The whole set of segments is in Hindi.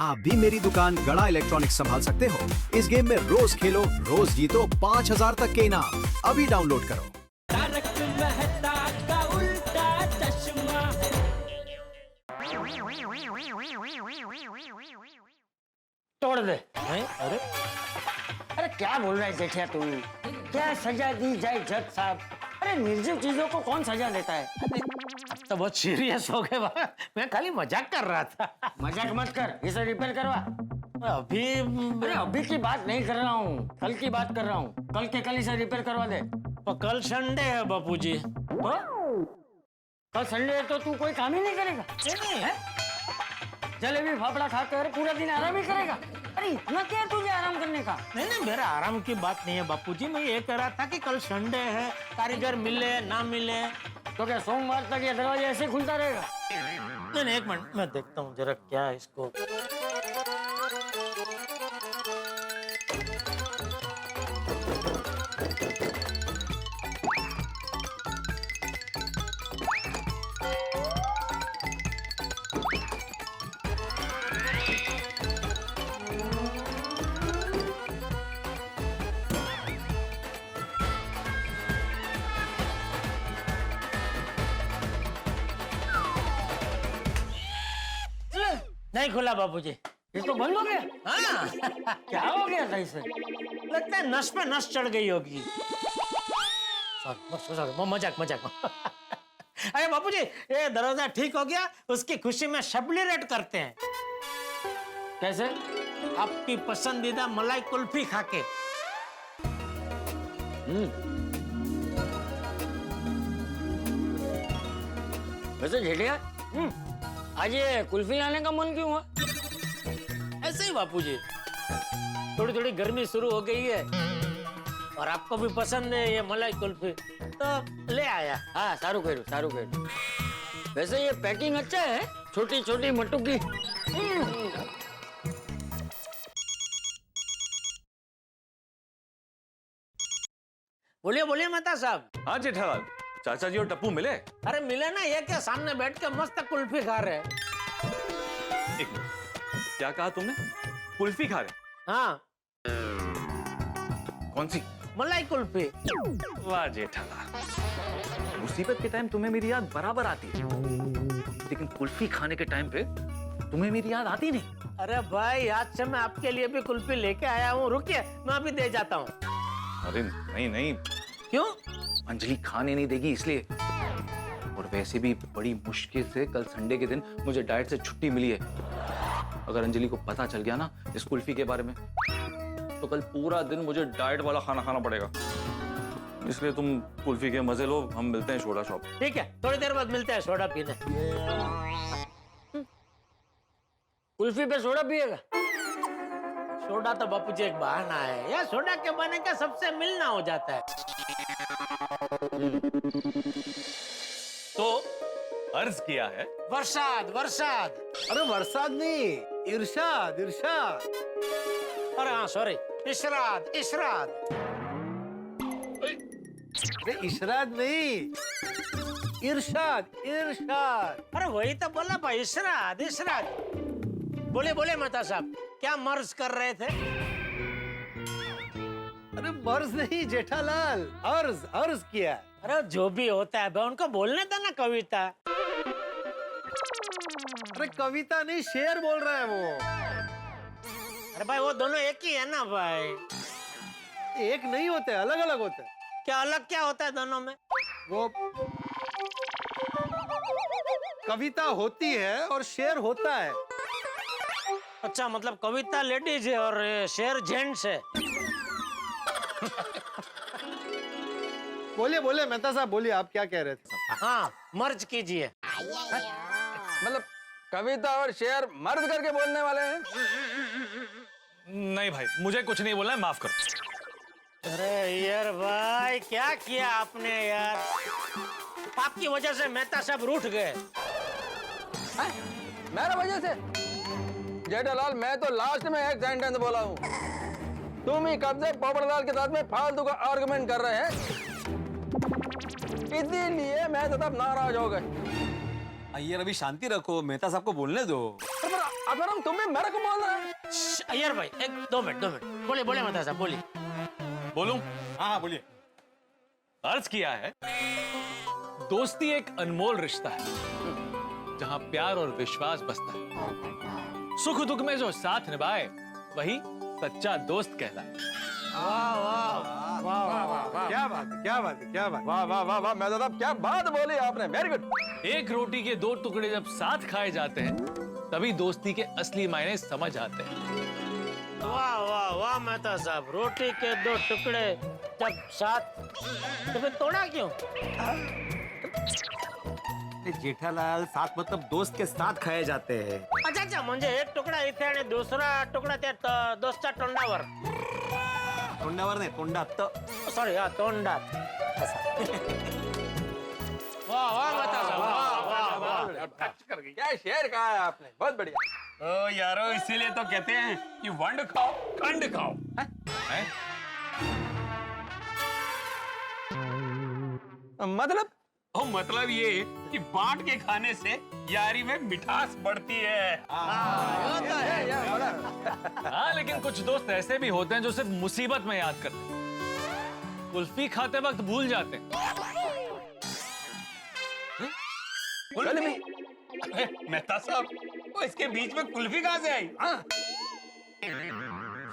आप भी मेरी दुकान गड़ा इलेक्ट्रॉनिक्स संभाल सकते हो। इस गेम में रोज खेलो, रोज जीतो 5000 तक के इनाम। अभी डाउनलोड करो। तारक मेहता का उल्टा चश्मा। तोड़ दे। अरे अरे क्या बोल रहा है जेठिया तू? क्या सजा दी जाए जज साहब? अरे निर्जीव चीजों को कौन सजा देता है? अब तो बहुत सीरियस हो गए बाबा। मैं खाली मजाक कर रहा था। मजाक मत कर, इसे रिपेयर करवा। अभी अरे अभी की बात नहीं कर रहा हूँ, कल की बात कर रहा हूँ। कल के कल इसे रिपेयर करवा दे। तो कल संडे है बापूजी। तो कल संडे है तो तू कोई काम ही नहीं करेगा? नहीं है? जलेबी फाफड़ा खाकर पूरा दिन आराम ही करेगा? अरे इतना क्या है तुझे आराम करने का? नहीं, मेरा आराम की बात नहीं है बापूजी। मैं ये कह रहा था कि कल संडे है, कारीगर मिले ना मिले। तो क्या सोमवार तक ये दरवाजा ऐसे खुलता रहेगा? नहीं, एक मिनट मैं देखता हूँ जरा क्या है इसको। नहीं खुला बापूजी। ये तो बंद हो गया। हाँ। क्या हो गया था इसे? लगता है नस पे नस चढ़ गई होगी। सॉरी, मजाक। अरे बापूजी, ये दरवाजा ठीक हो गया, उसकी खुशी में सेलिब्रेट करते हैं। कैसे? आपकी पसंदीदा मलाई कुल्फी खाके। वैसे जेठिया, आज ये कुल्फी लाने का मन क्यों हुआ? ऐसे ही बापूजी, थोड़ी थोड़ी गर्मी शुरू हो गई है और आपको भी पसंद है ये मलाई कुल्फी, तो ले आया। हाँ, सारू करू। वैसे ये पैकिंग अच्छा है, छोटी छोटी मटुकी। बोलिए मेहता साहब। हाँ जेठालाल, चाचा जी और टप्पू मिले? अरे मिले ना, ये क्या सामने बैठ के मस्त कुल्फी खा रहे हैं। एक मिनट, क्या कहा तुमने? कुल्फी खा रहे? हाँ, कौन सी? मलाई कुल्फी। वाह जेठालाल, मुसीबत के टाइम तुम्हें मेरी याद बराबर आती है, लेकिन कुल्फी खाने के टाइम पे तुम्हें मेरी याद आती नहीं। अरे भाई, आज से मैं आपके लिए भी कुल्फी लेके आया हूँ। रुकिए, मैं अभी दे जाता हूँ। अरे नहीं, क्यों? अंजलि खाने नहीं देगी इसलिए। और वैसे भी बड़ी मुश्किल से कल संडे के दिन मुझे डाइट से छुट्टी मिली है। अगर अंजलि को पता चल गया ना इस कुल्फी के बारे में, तो कल पूरा दिन मुझे डाइट वाला खाना खाना पड़ेगा। इसलिए तुम कुल्फी के मजे लो, हम मिलते हैं सोडा शॉप। ठीक है, थोड़ी देर बाद मिलते हैं सोडा पीने। कुल्फी पे सोडा पिएगा? सोडा तो बापूजी एक बहाना है, या सोडा के बहाने का सबसे मिलना हो जाता है। तो अर्ज किया है वरसाद। अरे बरसात नहीं, इरशाद। अरे हाँ, सॉरी, इशराद। अरे इशराद नहीं, इरशाद। अरे वही तो बोला भाई, इशराद। बोले मेहता साहब, क्या मर्ज कर रहे थे? अरे मर्ज नहीं जेठालाल, अर्ज किया। अरे जो भी होता है भाई, उनको बोलने दो ना कविता। अरे कविता नहीं, शेर बोल रहा है वो। अरे भाई, वो दोनों एक ही है ना भाई। एक नहीं होते, अलग अलग होते। क्या अलग क्या होता है दोनों में? वो कविता होती है और शेर होता है। अच्छा, मतलब कविता लेडीज है और शेर जेंट्स है। बोलिए मेहता साहब, बोलिए, आप क्या कह रहे थे? हाँ, मर्ज कीजिए। मतलब कविता और शेर मर्द करके बोलने वाले हैं? नहीं भाई, मुझे कुछ नहीं बोलना है, माफ करो। अरे यार भाई, क्या किया आपने यार? आपकी वजह से मेहता साहब रूठ गए। मेरा वजह से? जेठालाल, मैं तो लास्ट में एक सेंटेंस बोला हूँ, तुम ही कब से पोपटलाल के साथ में फालतू का आर्गुमेंट कर रहे हैं, इसीलिए मैं तो तब नाराज हो गए। अय्यर अभी शांति रखो, मेहता साहब को बोलने दो। अगर हम तुम भी मेरे को बोल रहे हैं। अय्यर भाई, एक 2 मिनट बोले मेहता साहब बोलिए। बोलूं? हाँ बोलिए। अर्ज किया है, दोस्ती एक अनमोल रिश्ता है जहां प्यार और विश्वास बसता है। सुख दुख में जो साथ निभाए वही सच्चा दोस्त कहलाए। क्या बात है, क्या बात है, क्या बात है। वाह वाह वाह वाह मेहता साहब, क्या बात बोली आपने, वेरी गुड। एक रोटी के 2 टुकड़े जब साथ खाए जाते हैं तभी दोस्ती के असली मायने समझ आते हैं। वाह वाह वाह मेहता साहब, रोटी के 2 टुकड़े जब साथ, तो फिर तोड़ा क्यों? जेठालाल, साथ मतलब दोस्त के साथ खाए जाते हैं। अच्छा म्हणजे एक तुकडा इथे आणि दुसरा तुकडा त्या दोस्तच्या तोंडावर. तोंडावर नाही, तोंडात. सॉरी, हा तोंडात. वाह वाह मेहता साहब, वाह वाह टच कर गई, क्या शेर कहा है आपने, बहुत बढ़िया। ओ यारो, इसीलिए तो कहते हैं कि वंड खाओ खंड खाओ। हैं? मतलब ओ मतलब ये कि बांट के खाने से यारी में मिठास बढ़ती है। हाँ, लेकिन कुछ दोस्त ऐसे भी होते हैं जो सिर्फ मुसीबत में याद करते हैं, कुल्फी खाते वक्त भूल जाते हैं। अरे मेहता साहब, वो इसके बीच में कुल्फी कहाँ से आई?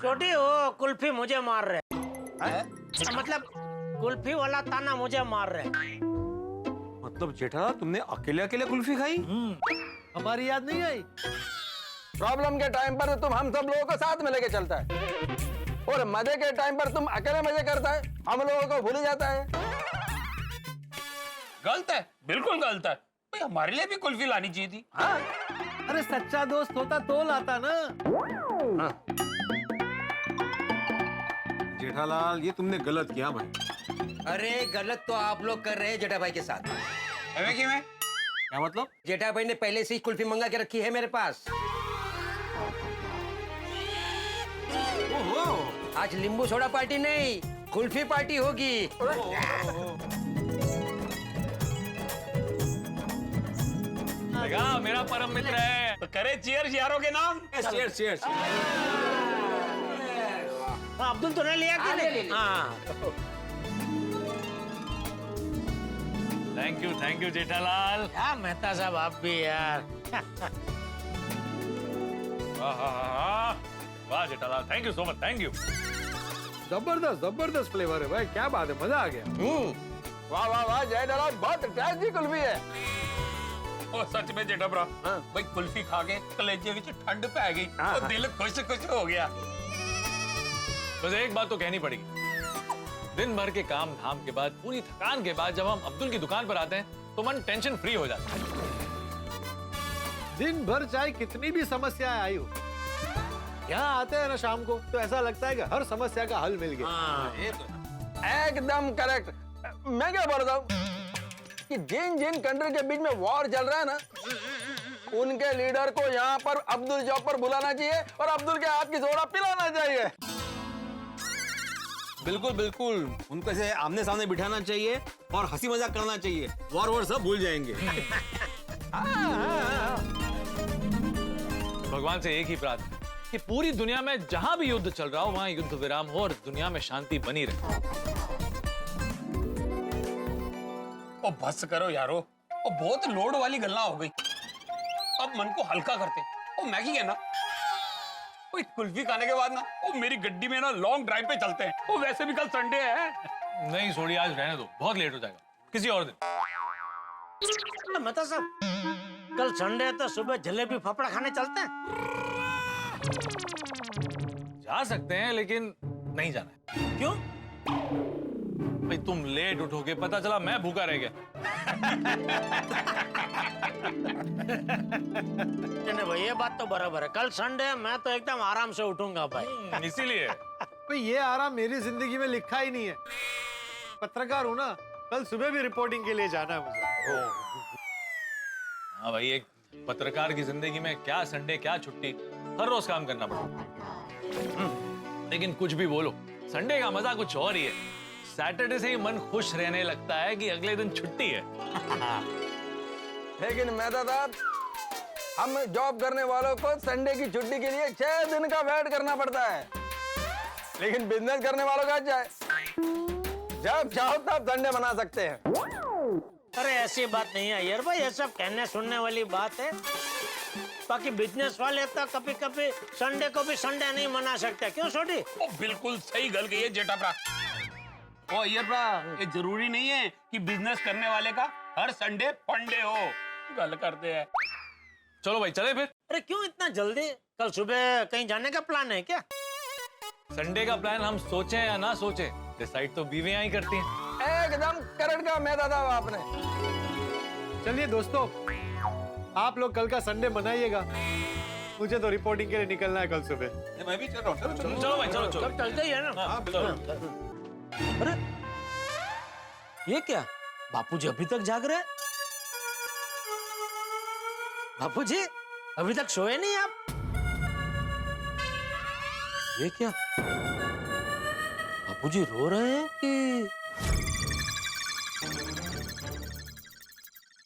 छोटी हो, कुल्फी मुझे मार रहे। मतलब कुल्फी वाला ताना मुझे मार रहे। मतलब जेठालाल, तुमने अकेले अकेले कुल्फी खाई? हमारी याद नहीं आई। प्रॉब्लम के टाइम पर तुम हम सब लोगों को साथ में लेके चलता है, और मजे के टाइम पर तुम अकेले मजे करता है, हम लोगों को भूल जाता है। गलत है, बिल्कुल गलत है। भाई हमारे लिए भी कुल्फी लानी चाहिए थी। हाँ? अरे सच्चा दोस्त होता तो लाता ना। हाँ। जेठालाल, ये तुमने गलत किया भाई। अरे गलत तो आप लोग कर रहे हैं जेठा भाई के साथ। हमें क्यों है? क्या मतलब? जेठा भाई ने पहले से ही कुल्फी मंगा के रखी है मेरे पास। ओहो, आज नींबू सोडा पार्टी नहीं, कुल्फी पार्टी होगी। लगा, मेरा परम मित्र है। तो करे चीयर्स यारों के नाम। Cheers cheers. अब्दुल तूने लिया कि नहीं? हाँ। Thank you Jethalal. यार मेहता साहब, आप भी यार। वाह Jethalal, thank you so much, thank you. जबरदस्त जबरदस्त फ्लेवर है भाई, क्या बात है, मजा आ गया। वाह वाह वाह जेठालाल, बहुत टेस्टी कुल्फी है। ओ सच में जेठा ब्रा, भाई कुल्फी खा के कलेजे विच ठंड पै गई और दिल खुश खुश हो गया। बस एक बात तो कहनी पड़ेगी, दिन भर के काम धाम के बाद, पूरी थकान के बाद जब हम अब्दुल की दुकान पर आते हैं तो मन टेंशन फ्री हो जाता है। दिन भर चाहे कितनी भी समस्याएं आई हो, यहाँ आते हैं ना शाम को तो ऐसा लगता है कि हर समस्या का हल मिल गया। एकदम करेक्ट। मैं क्या बोल रहा हूँ कि जिन जिन कंट्री के बीच में वॉर चल रहा है ना, उनके लीडर को यहाँ पर अब्दुल जॉब पर बुलाना चाहिए और अब्दुल के हाथ की सोडा पिलाना चाहिए। बिल्कुल बिल्कुल, उनको से आमने सामने बिठाना चाहिए और हंसी मजाक करना चाहिए, वॉर सब भूल जाएंगे। भगवान से एक ही प्रार्थना कि पूरी दुनिया में जहां भी युद्ध चल रहा हो वहां युद्ध विराम हो और दुनिया में शांति बनी रहे। ओ बस करो यारो, ओ बहुत लोड वाली गल्ला हो गई। अब मन को हल्का करते। ओ मैगी है ना, ओ कुल्फी खाने के बाद ना, ओ मेरी गड्डी में ना लॉन्ग ड्राइव पे चलते हैं। ओ वैसे भी कल संडे है। नहीं सोड़ी, आज रहने दो, बहुत लेट हो जाएगा, किसी और दिन। मेहता साहब, कल संडे है तो सुबह जलेबी फाफड़ा खाने चलते हैं। जा सकते हैं लेकिन नहीं जाना है। क्यों? भाई तुम लेट उठोगे, पता चला मैं भूखा रह गया। नहीं भाई, ये बात तो बराबर है। कल संडे है, मैं तो एकदम आराम से उठूंगा भाई। इसीलिए भाई ये आराम मेरी जिंदगी में लिखा ही नहीं है। पत्रकार हूँ ना, कल सुबह भी रिपोर्टिंग के लिए जाना है मुझे। हाँ भाई, एक पत्रकार की जिंदगी में क्या संडे क्या छुट्टी, हर रोज काम करना पड़ता। लेकिन कुछ भी बोलो, संडे का मजा कुछ और ही है। सैटरडे से ही मन खुश रहने लगता है कि अगले दिन छुट्टी है। लेकिन मेहता साहब, हम जॉब करने वालों को संडे की छुट्टी के लिए 6 दिन का वेट करना पड़ता है, लेकिन बिजनेस करने वालों का क्या है, जब चाहो तब संडे बना सकते हैं। अरे ऐसी बात नहीं है यार भाई, ये सब कहने सुनने वाली बात है। बाकी बिजनेस वाले तो कभी कभी संडे को भी संडे नहीं मना सकते, क्यों छोटी? ओ बिल्कुल सही गल कही है जेठा भरा। ओ अय्यर भरा, ये जरूरी नहीं है कि बिजनेस करने वाले का हर संडे फंडे हो। गल करते हैं। चलो भाई चले फिर। अरे क्यों इतना जल्दी? कल सुबह कहीं जाने का प्लान है क्या? संडे का प्लान हम सोचे या ना सोचे, डिसाइड तो बीवियां ही करती हैं। एकदम करंट का मैदा था आपने। चलिए दोस्तों, आप लोग कल का संडे मनाइएगा, मुझे तो रिपोर्टिंग के लिए निकलना है कल सुबह। मैं भी चल रहा हूँ। चलो चलो चलो भाई चलो चलो। सब चलते ही है ना। हाँ बिल्कुल। अरे ये क्या, बापूजी अभी तक जाग रहे हैं? बापूजी अभी तक सोए नहीं आप? ये क्या, बापूजी रो रहे हैं कि?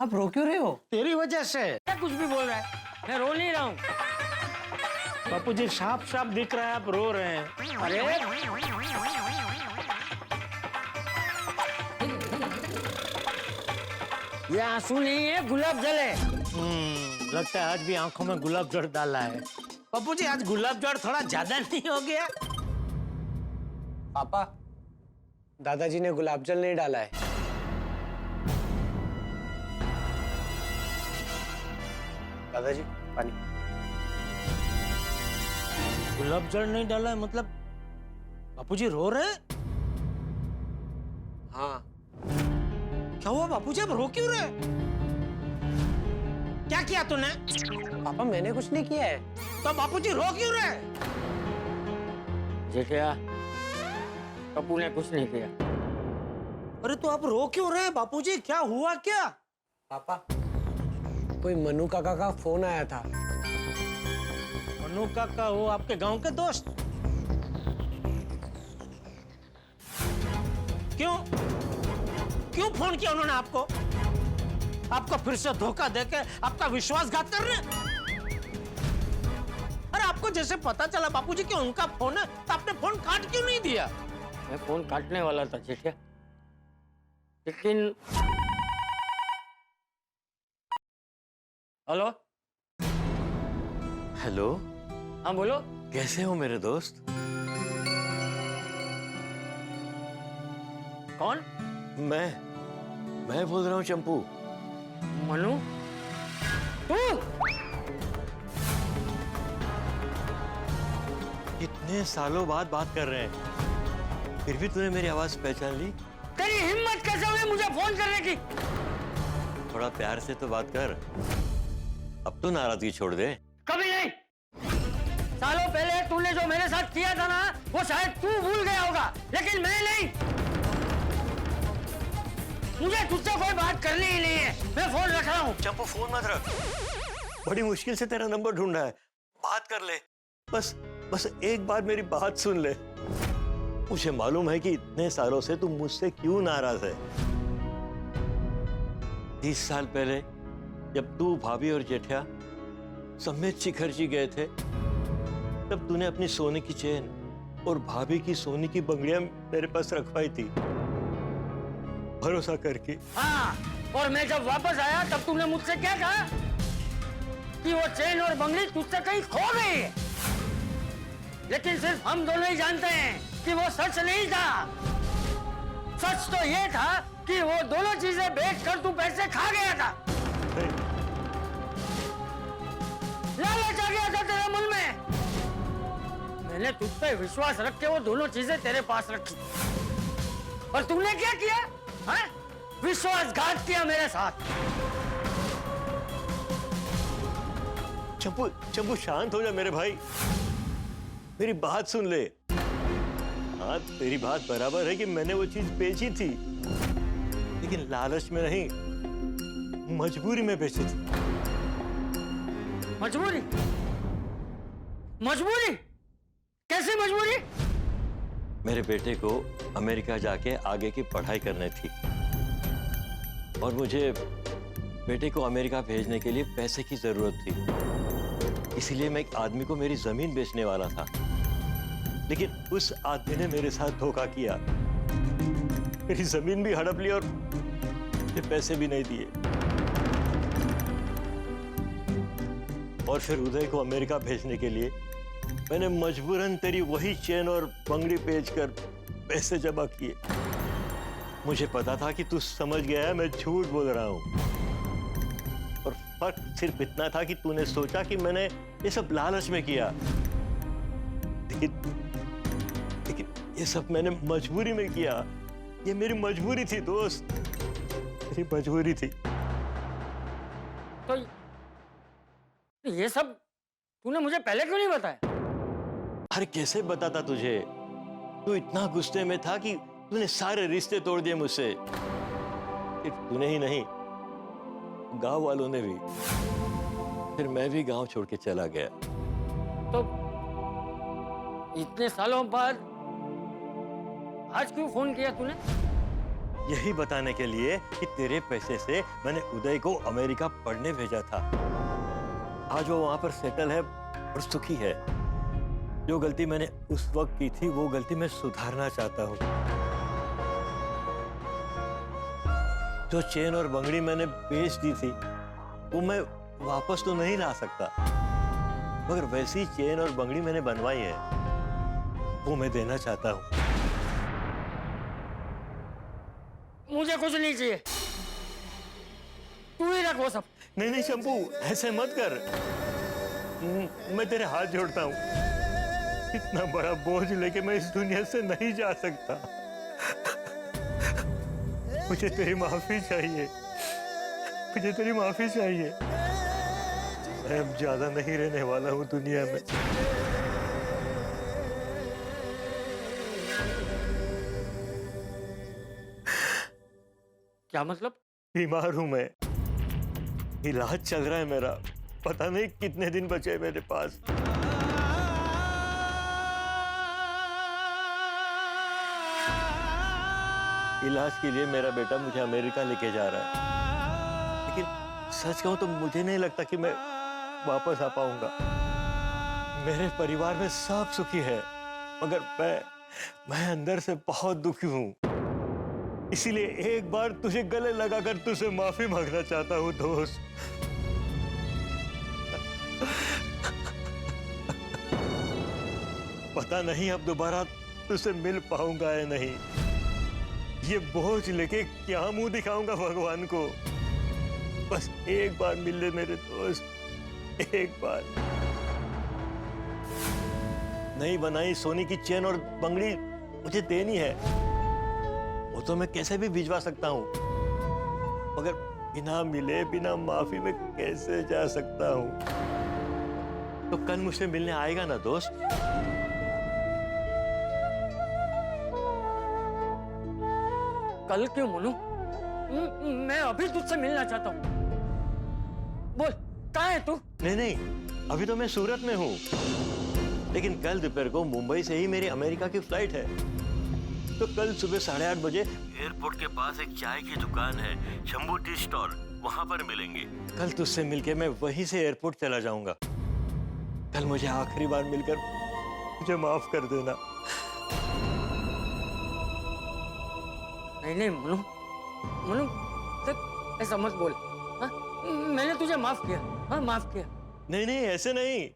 आप रो क्यों रहे हो? तेरी वजह से। क्या कुछ भी बोल रहा है? मैं रो नहीं रहा हूँ। बापूजी साफ साफ दिख रहा है आप रो रहे हैं। अरे ये आंसू नहीं है, गुलाब जल है। लगता है आज भी आंखों में गुलाब जल डाला है। बापूजी आज गुलाब जल थोड़ा ज्यादा नहीं हो गया? पापा, दादाजी ने गुलाब जल नहीं डाला है। दादाजी पानी। गुलाब जल नहीं डाला है मतलब बापूजी रो रहे हैं? हाँ। क्या हुआ बापूजी, आप रो क्यों रहे? क्या किया तूने? पापा मैंने कुछ नहीं किया है। तो बापूजी रो क्यों रहे? जेठिया, पप्पू ने कुछ नहीं किया। अरे तो आप रो क्यों रहे बापूजी, क्या हुआ क्या? पापा, कोई मनु काका का फोन आया था। मनु काका, वो आपके गांव के दोस्त? क्यों क्यों फोन किया उन्होंने आपको? आपको फिर से धोखा देके आपका विश्वासघात कर रहे हैं? अरे आपको जैसे पता चला बापूजी कि उनका फोन है तो आपने फोन काट क्यों नहीं दिया? मैं फोन काटने वाला था जेठिया, लेकिन हेलो। हेलो, हाँ बोलो। कैसे हो मेरे दोस्त? कौन? मैं बोल रहा हूँ चंपू। मनु, तू? इतने सालों बाद बात कर रहे हैं, फिर भी तूने मेरी आवाज पहचान ली? तेरी हिम्मत कैसे हुई मुझे फोन करने की? थोड़ा प्यार से तो बात कर, अब तो नाराजगी छोड़ दे। कभी नहीं। सालों पहले तूने जो मेरे साथ किया था ना, वो शायद तू भूल गया होगा, लेकिन मैं नहीं। मुझे तुझसे कोई बात करनी ही नहीं है, मैं फोन रख रहा हूँ। चंपू फोन मत रख, बड़ी मुश्किल से तेरा नंबर ढूंढा है, बात कर ले। बस एक बार मेरी बात सुन ले। मुझे मालूम है कि इतने सालों से तू मुझसे क्यों नाराज है। 30 साल पहले जब तू, भाभी और जेठिया समेत शिखर जी गए थे, तब तूने अपनी सोने की चेन और भाभी की सोने की बंगड़ियां मेरे पास रखवाई थी, भरोसा करके। हाँ, और मैं जब वापस आया तब तूने मुझसे क्या कहा कि वो चेन और बंगड़ी तुझसे कहीं खो गई है। लेकिन सिर्फ हम दोनों ही जानते हैं कि वो सच नहीं था। सच तो ये था कि वो दोनों चीजें बेचकर तू पैसे खा गया था। लालच आ गया था तेरे मन में। मैंने तुझ पे विश्वास रख के वो दोनों चीजें तेरे पास रखी, और तूने क्या किया? हाँ? विश्वासघात किया मेरे साथ। चंपू शांत हो जा मेरे भाई, मेरी बात सुन ले। हाँ, तेरी बात बराबर है कि मैंने वो चीज बेची थी, लेकिन लालच में नहीं, मजबूरी में बेची थी। मजबूरी? मजबूरी? कैसी मजबूरी? मेरे बेटे को अमेरिका जाके आगे की पढ़ाई करनी थी, और मुझे बेटे को अमेरिका भेजने के लिए पैसे की जरूरत थी, इसीलिए मैं एक आदमी को मेरी जमीन बेचने वाला था। लेकिन उस आदमी ने मेरे साथ धोखा किया, मेरी जमीन भी हड़प ली और मुझे पैसे भी नहीं दिए। और फिर उदय को अमेरिका भेजने के लिए मैंने मजबूरन तेरी वही चेन और बंगड़ी बेचकर पैसे जमा किए। मुझे पता था कि तू समझ गया है मैं झूठ बोल रहा हूं, और फर्क सिर्फ इतना था कि तूने सोचा कि मैंने ये सब लालच में किया, लेकिन ये सब मैंने मजबूरी में किया। ये मेरी मजबूरी थी दोस्त, मेरी मजबूरी थी। तो ये सब तूने मुझे पहले क्यों नहीं बताया? अरे कैसे बताता तुझे? तू इतना गुस्से में था कि तूने सारे रिश्ते तोड़ दिए मुझसे। सिर्फ तूने ही नहीं, गांव वालों ने भी। फिर मैं भी गांव छोड़ के चला गया। तो इतने सालों बाद आज क्यों फोन किया तूने? यही बताने के लिए कि तेरे पैसे से मैंने उदय को अमेरिका पढ़ने भेजा था। आज वो वहां पर सेटल है और सुखी है। जो गलती मैंने उस वक्त की थी वो गलती मैं सुधारना चाहता हूँ। जो चेन और बंगड़ी मैंने बेच दी थी वो मैं वापस तो नहीं ला सकता, मगर वैसी चेन और बंगड़ी मैंने बनवाई है, वो मैं देना चाहता हूँ। मुझे कुछ नहीं चाहिए, तू ही रख वो सब। नहीं नहीं शंभू, ऐसे मत कर। मैं तेरे हाथ जोड़ता हूँ। इतना बड़ा बोझ लेके मैं इस दुनिया से नहीं जा सकता। मुझे तेरी माफी चाहिए, मुझे तेरी माफी चाहिए। मैं अब ज्यादा नहीं रहने वाला हूँ दुनिया में। क्या मतलब? बीमार हूं मैं, इलाज चल रहा है मेरा। पता नहीं कितने दिन बचे हैं मेरे पास। इलाज के लिए मेरा बेटा मुझे अमेरिका लेके जा रहा है, लेकिन सच कहूं तो मुझे नहीं लगता कि मैं वापस आ पाऊंगा। मेरे परिवार में सब सुखी है, मगर मैं अंदर से बहुत दुखी हूं। इसीलिए एक बार तुझे गले लगाकर तुझसे माफी मांगना चाहता हूं दोस्त। पता नहीं अब दोबारा तुझसे मिल पाऊंगा या नहीं। ये बोझ लेके क्या मुंह दिखाऊंगा भगवान को। बस एक बार मिल ले मेरे दोस्त, एक बार। नई बनाई सोने की चेन और बंगड़ी मुझे देनी है, वो तो मैं कैसे भी भिजवा सकता हूं, मगर बिना मिले बिना माफी में कैसे जा सकता हूं? तो कल मुझसे मिलने आएगा ना दोस्त? कल क्यों मनु? मैं अभी तुझसे मिलना चाहता हूँ। बोल, कहाँ है तू? नहीं नहीं, अभी तो मैं सूरत में हूँ, लेकिन कल दोपहर को मुंबई से ही मेरी अमेरिका की फ्लाइट है। तो कल सुबह 8:30 बजे एयरपोर्ट के पास एक चाय की दुकान है, शंभू टी स्टॉल, वहां पर मिलेंगे। कल तुझसे मिलके मैं वहीं से एयरपोर्ट चला जाऊंगा। कल मुझे आखिरी बार मिलकर मुझे माफ कर देना। नहीं नहीं मनु, मनु देख, ऐसा मत बोल। हाँ? मैंने तुझे माफ किया। हाँ, माफ किया। नहीं नहीं, ऐसे नहीं।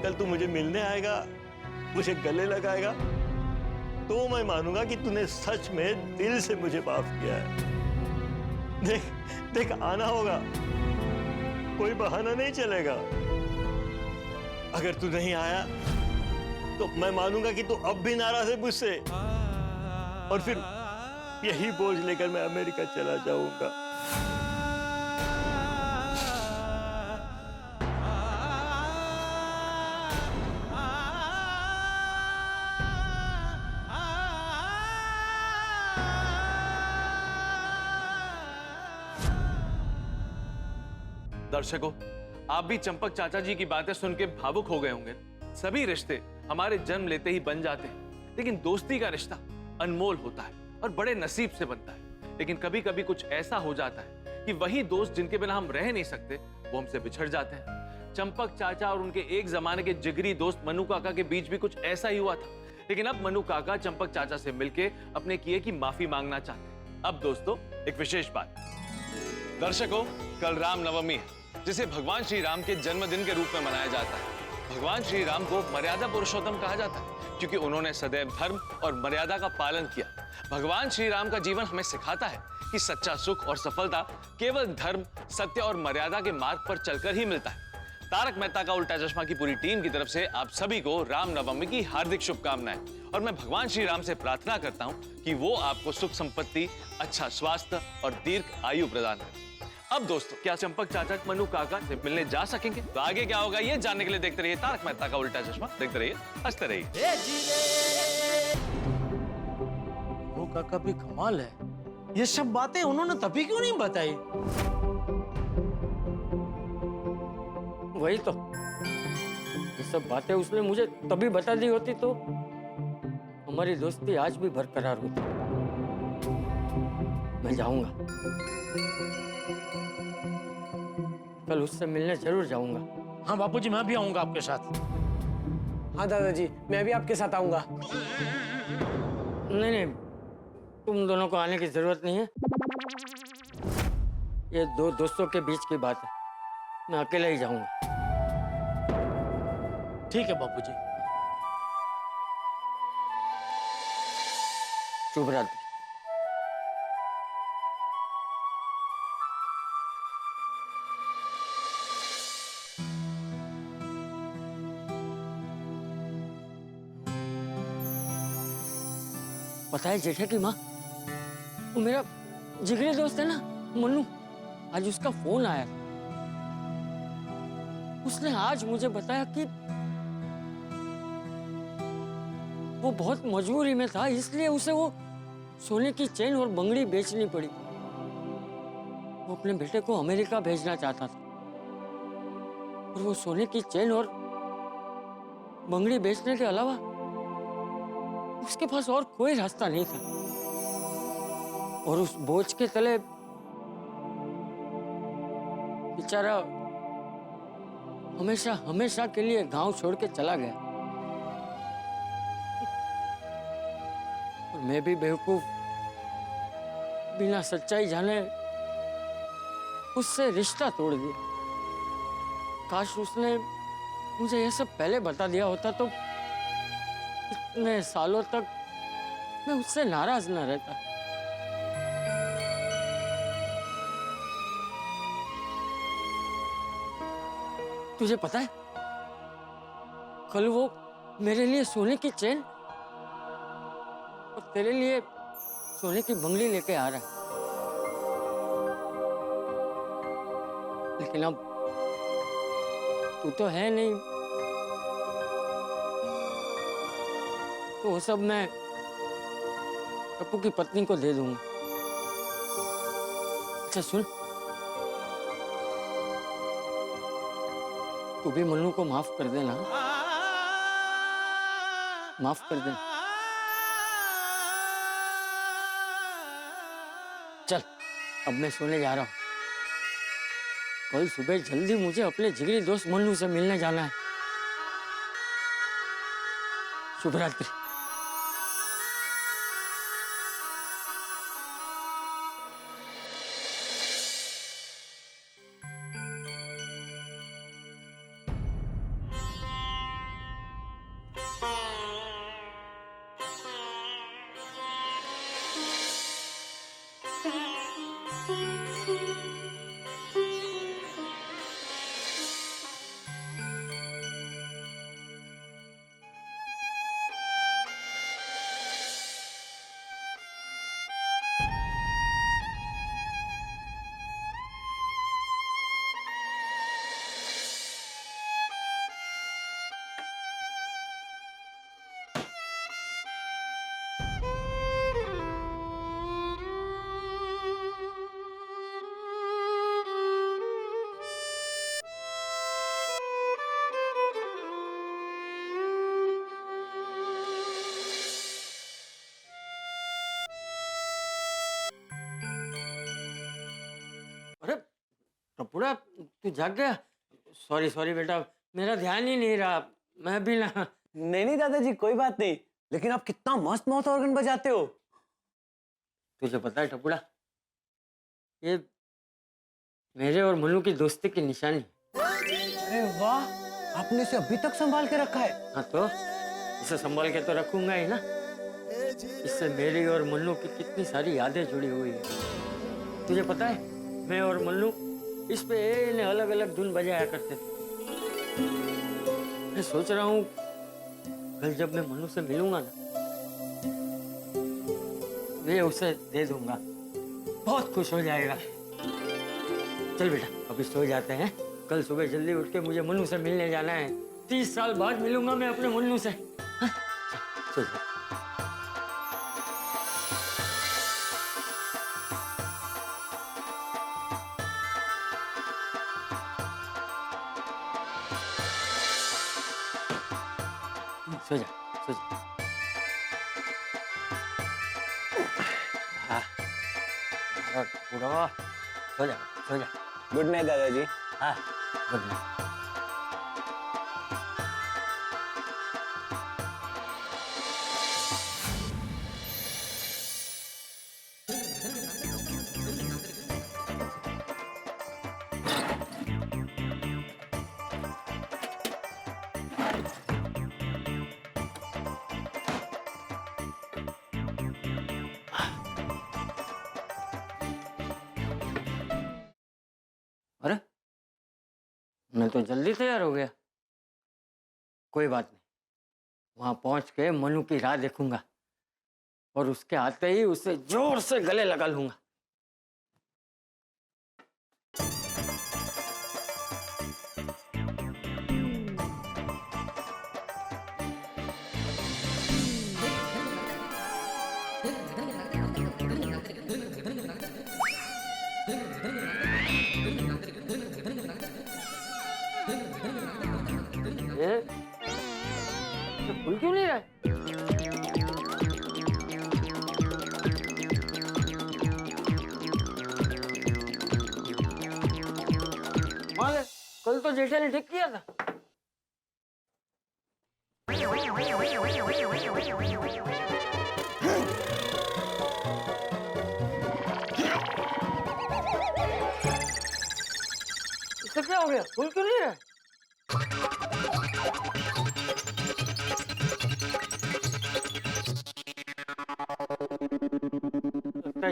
कल तू मुझे मिलने आएगा, मुझे गले लगाएगा, तो मैं मानूंगा कि तूने सच में दिल से मुझे माफ किया है। देख देख, आना होगा, कोई बहाना नहीं चलेगा। अगर तू नहीं आया तो मैं मानूंगा कि तू अब भी नाराज है मुझसे, और फिर यही बोझ लेकर मैं अमेरिका चला जाऊंगा। दर्शकों, आप भी चंपक चाचा जी की बातें सुन के भावुक हो गए होंगे। सभी रिश्ते हमारे जन्म लेते ही बन जाते हैं, लेकिन दोस्ती का रिश्ता अनमोल होता है और बड़े नसीब से बनता है। लेकिन कभी कभी कुछ ऐसा हो जाता है कि वही दोस्त जिनके बिना हम रह नहीं सकते वो हमसे बिछड़ जाते हैं। चंपक चाचा और उनके एक जमाने के जिगरी दोस्त मनु काका के बीच भी कुछ ऐसा ही हुआ था, लेकिन अब मनु काका चंपक चाचा से मिलके अपने किए की माफी मांगना चाहते हैं। अब दोस्तों एक विशेष बात, दर्शकों, कल रामनवमी है जिसे भगवान श्री राम के जन्मदिन के रूप में मनाया जाता है। भगवान श्री राम को मर्यादा पुरुषोत्तम कहा जाता है क्योंकि उन्होंने सदैव धर्म और मर्यादा का पालन किया। भगवान श्री राम का जीवन हमें सिखाता है कि सच्चा सुख और सफलता केवल धर्म, सत्य और मर्यादा के मार्ग पर चलकर ही मिलता है। तारक मेहता का उल्टा चश्मा की पूरी टीम की तरफ से आप सभी को रामनवमी की हार्दिक शुभकामनाएं और मैं भगवान श्री राम से प्रार्थना करता हूं कि वो आपको सुख संपत्ति, अच्छा स्वास्थ्य और दीर्घ आयु प्रदान करें। अब दोस्तों, क्या चंपक चाचा मनु काका से मिलने जा सकेंगे? तो आगे क्या होगा ये जानने के लिए देखते रहिए तारक मेहता का उल्टा चश्मा। देखते रहिए, हंसते रहिए। वो काका भी कमाल है, ये सब बातें उन्होंने तभी क्यों नहीं बताई? वही तो, ये सब बातें उसने मुझे तभी बता दी होती तो हमारी दोस्ती आज भी बरकरार होती। मैं जाऊंगा, कल उससे मिलने जरूर जाऊंगा। हाँ बापूजी, मैं भी आऊंगा आपके साथ। हाँ दादाजी, मैं भी आपके साथ आऊंगा। नहीं नहीं, तुम दोनों को आने की जरूरत नहीं है, ये दो दोस्तों के बीच की बात है, मैं अकेला ही जाऊंगा। ठीक है बापूजी। शुभ रात्रि। पता है जेठा की माँ, वो मेरा जिगरी दोस्त है ना मन्नू, आज उसका फोन आया। उसने आज मुझे बताया कि वो बहुत मजबूरी में था, इसलिए उसे वो सोने की चेन और बंगड़ी बेचनी पड़ी। वो अपने बेटे को अमेरिका भेजना चाहता था और वो सोने की चेन और बंगड़ी बेचने के अलावा उसके पास और कोई रास्ता नहीं था। और उस बोझ के तले बेचारा हमेशा हमेशा के लिए गांव छोड़ के चला गया। और मैं भी बेवकूफ बिना सच्चाई जाने उससे रिश्ता तोड़ दिया। काश उसने मुझे यह सब पहले बता दिया होता तो इतने सालों तक मैं उससे नाराज न रहता। तुझे पता है, कल वो मेरे लिए सोने की चेन और तेरे लिए सोने की बंगली लेके आ रहा है। लेकिन अब तू तो है नहीं, तो वो सब मैं पप्पू की पत्नी को दे दूंगा। अच्छा सुन, तू भी मन्नू को माफ कर देना, माफ कर दे। चल अब मैं सोने जा रहा हूं। कल सुबह जल्दी मुझे अपने जिगरी दोस्त मन्नू से मिलने जाना है। शुभ रात्रि। टपुड़ा तू जाग गया? सॉरी सॉरी बेटा, मेरा ध्यान ही नहीं रहा। मैं भी ना। नहीं नहीं दादाजी कोई बात नहीं, लेकिन आप कितना मस्त माउथ ऑर्गन बजाते हो। तुझे पता है टपुड़ा, ये मेरे और मनु की दोस्ती की निशानी। अरे वाह, आपने इसे अभी तक संभाल के रखा है। हाँ तो इसे संभाल के तो रखूंगा ही ना। इससे मेरी और मन्नू की कितनी सारी यादें जुड़ी हुई है। तुझे पता है, मैं और मन्नू इस पे इन्हें अलग अलग धुन बजाया करते थे। मैं सोच रहा हूँ कल जब मैं मन्नू से मिलूंगा ना, वे उसे दे दूंगा, बहुत खुश हो जाएगा। चल बेटा अभी सो जाते हैं, कल सुबह जल्दी उठ के मुझे मन्नू से मिलने जाना है। 30 साल बाद मिलूंगा मैं अपने मन्नू से। हाँ? सो जा। सो जा, सो जा। हाँ, पूरा सो जा, सो जा। गुड नाइट दादाजी। हाँ, गुड नाइट। अरे मैं तो जल्दी तैयार हो गया। कोई बात नहीं, वहां पहुंच के मनु की राह देखूंगा और उसके आते ही उसे जोर से गले लगा लूंगा। खुल क्यों नहीं रहा? कल तो जेठा ने ठीक किया था। इससे क्या हो गया? खुल क्यों नहीं रहा?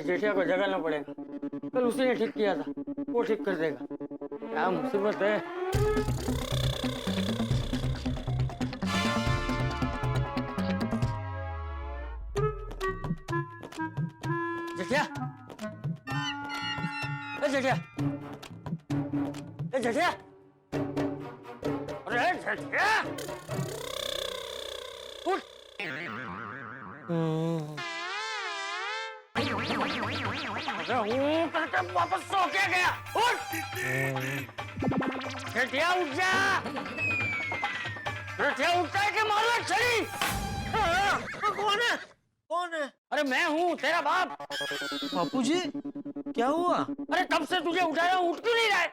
जेठिया को जगाना पड़ेगा। कल उसी ने ठीक किया था, वो ठीक कर देगा। क्या मुसीबत है। जेठिया, जेठिया, जेठिया, अरे जेठिया, उठ। वापस सो के गया। उठ जेठिया, उठ जा। जेठिया उठता है कि मारो छड़ी। कौन है? कौन है? अरे मैं हूँ तेरा बाप। बापूजी क्या हुआ? अरे कब से तुझे उठा रहा हूँ, उठ क्यों नहीं रहा है?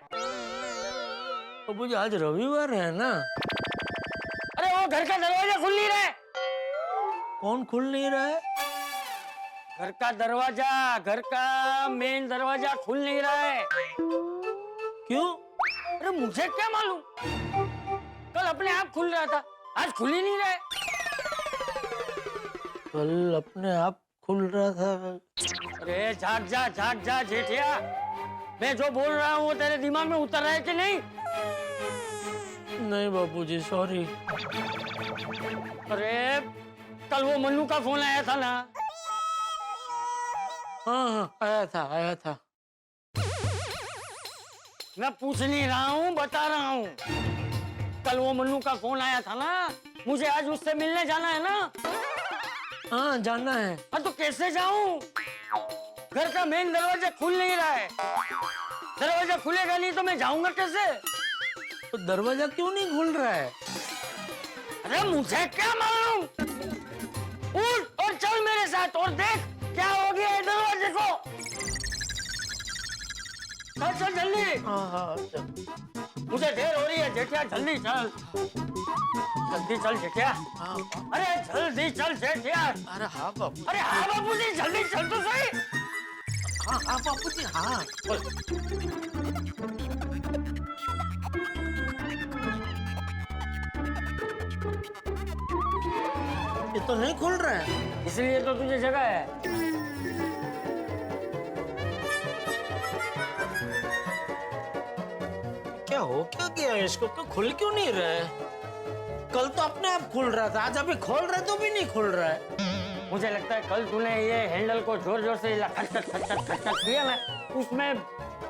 बापूजी आज रविवार है ना। अरे वो घर का दरवाजा खुल नहीं रहा है। कौन खुल नहीं रहा है? घर का दरवाजा, घर का मेन दरवाजा खुल नहीं रहा है। क्यों? अरे मुझे क्या मालूम, कल अपने आप खुल रहा था, आज खुल ही नहीं रहा है। कल अपने आप खुल रहा था। अरे जाग जा, जाग जा जेठिया। मैं जो बोल रहा हूँ वो तेरे दिमाग में उतर रहा है कि नहीं? नहीं बापूजी सॉरी। अरे कल वो मन्नू का फोन आया था ना। हाँ आया था। मैं पूछ नहीं रहा हूँ, बता रहा हूँ। कल वो मन्नू का फोन आया था ना, मुझे आज उससे मिलने जाना है ना। हाँ जाना है। हाँ तो कैसे जाऊं? घर का मेन दरवाजा खुल नहीं रहा है। दरवाजा खुलेगा नहीं तो मैं जाऊंगा कैसे? तो दरवाजा क्यों नहीं खुल रहा है? अरे मुझे क्या मालूम। उठ और चल मेरे साथ और देख क्या हो गया है दरवाजे को। चल चल जल्दी। हाँ चल। मुझे देर हो रही है जेठिया, जल्दी चल। जल्दी चल जेठिया। अरे जल्दी चल जेठिया। अरे हाँ बापू। अरे हाँ बाबूजी, जल्दी चल तो सही। हाँ बापू जी हाँ। ये तो नहीं खुल रहा है। इसलिए तो तुझे जगह है। क्या हो क्या गया इसको, क्यों खुल क्यों नहीं रहा है? कल तो अपने आप खुल रहा था, आज अभी खोल रहा है तो भी नहीं खुल रहा है। मुझे लगता है कल तूने ये हैंडल को जोर जोर से खटखट खटखट खटखट किया ना, उसमें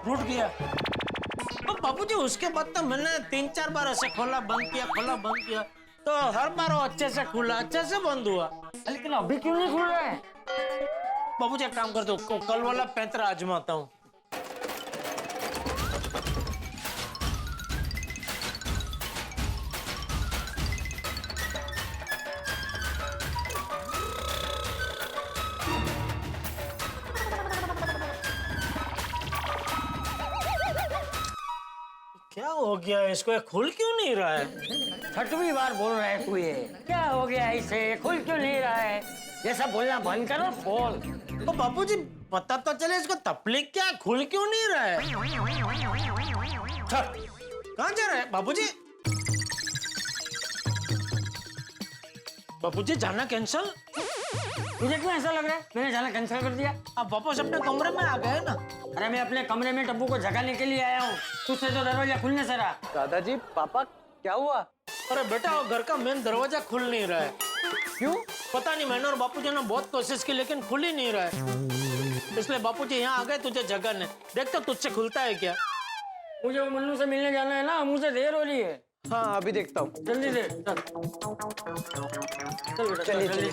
टूट गया। तो बापूजी उसके बाद तो मैंने 3-4 बार ऐसे खोला बंद किया, खोला बंद किया, तो हर बार वो अच्छे से खुला, अच्छे से बंद हुआ। लेकिन अभी क्यों नहीं खुल रहा है? बापूजी एक काम करते हो, कल वाला पैंतरा आजमाता हूँ। क्या हो गया इसको, ये खुल क्यों नहीं रहा है? 6वीं बार बोल रहा है तू ये। क्या हो गया इसे, खुल क्यों नहीं रहा है? ये सब बोलना बंद करो, खोल। तो बापूजी पता तो चले इसको तकलीफ क्या, खुल क्यों नहीं रहा है? कहाँ जा रहा है बापूजी? बापूजी जाना कैंसल? तुझे क्यों ऐसा लग रहा है मैंने जाना कैंसिल कर दिया? आप वापस अपने कमरे में आ गए ना। अरे मैं अपने कमरे में टब्बू को जगाने के लिए आया हूँ, तुझसे तो दरवाजा खुलने से रहा। दादाजी पापा क्या हुआ? अरे बेटा वो घर का मेन दरवाजा खुल नहीं रहा है। क्यों? पता नहीं, मैंने और बापूजी ने बहुत कोशिश की लेकिन खुल ही नहीं रहा है। इसलिए बापूजी यहाँ आ गए तुझे जगाने। देख तो तुझसे खुलता है क्या? मुझे वो मन्नू से मिलने जाना है ना, मुझे देर हो रही है। हाँ अभी देखता हूँ। जल्दी दे, चल। चल बेटा, चलिए, जल्दी।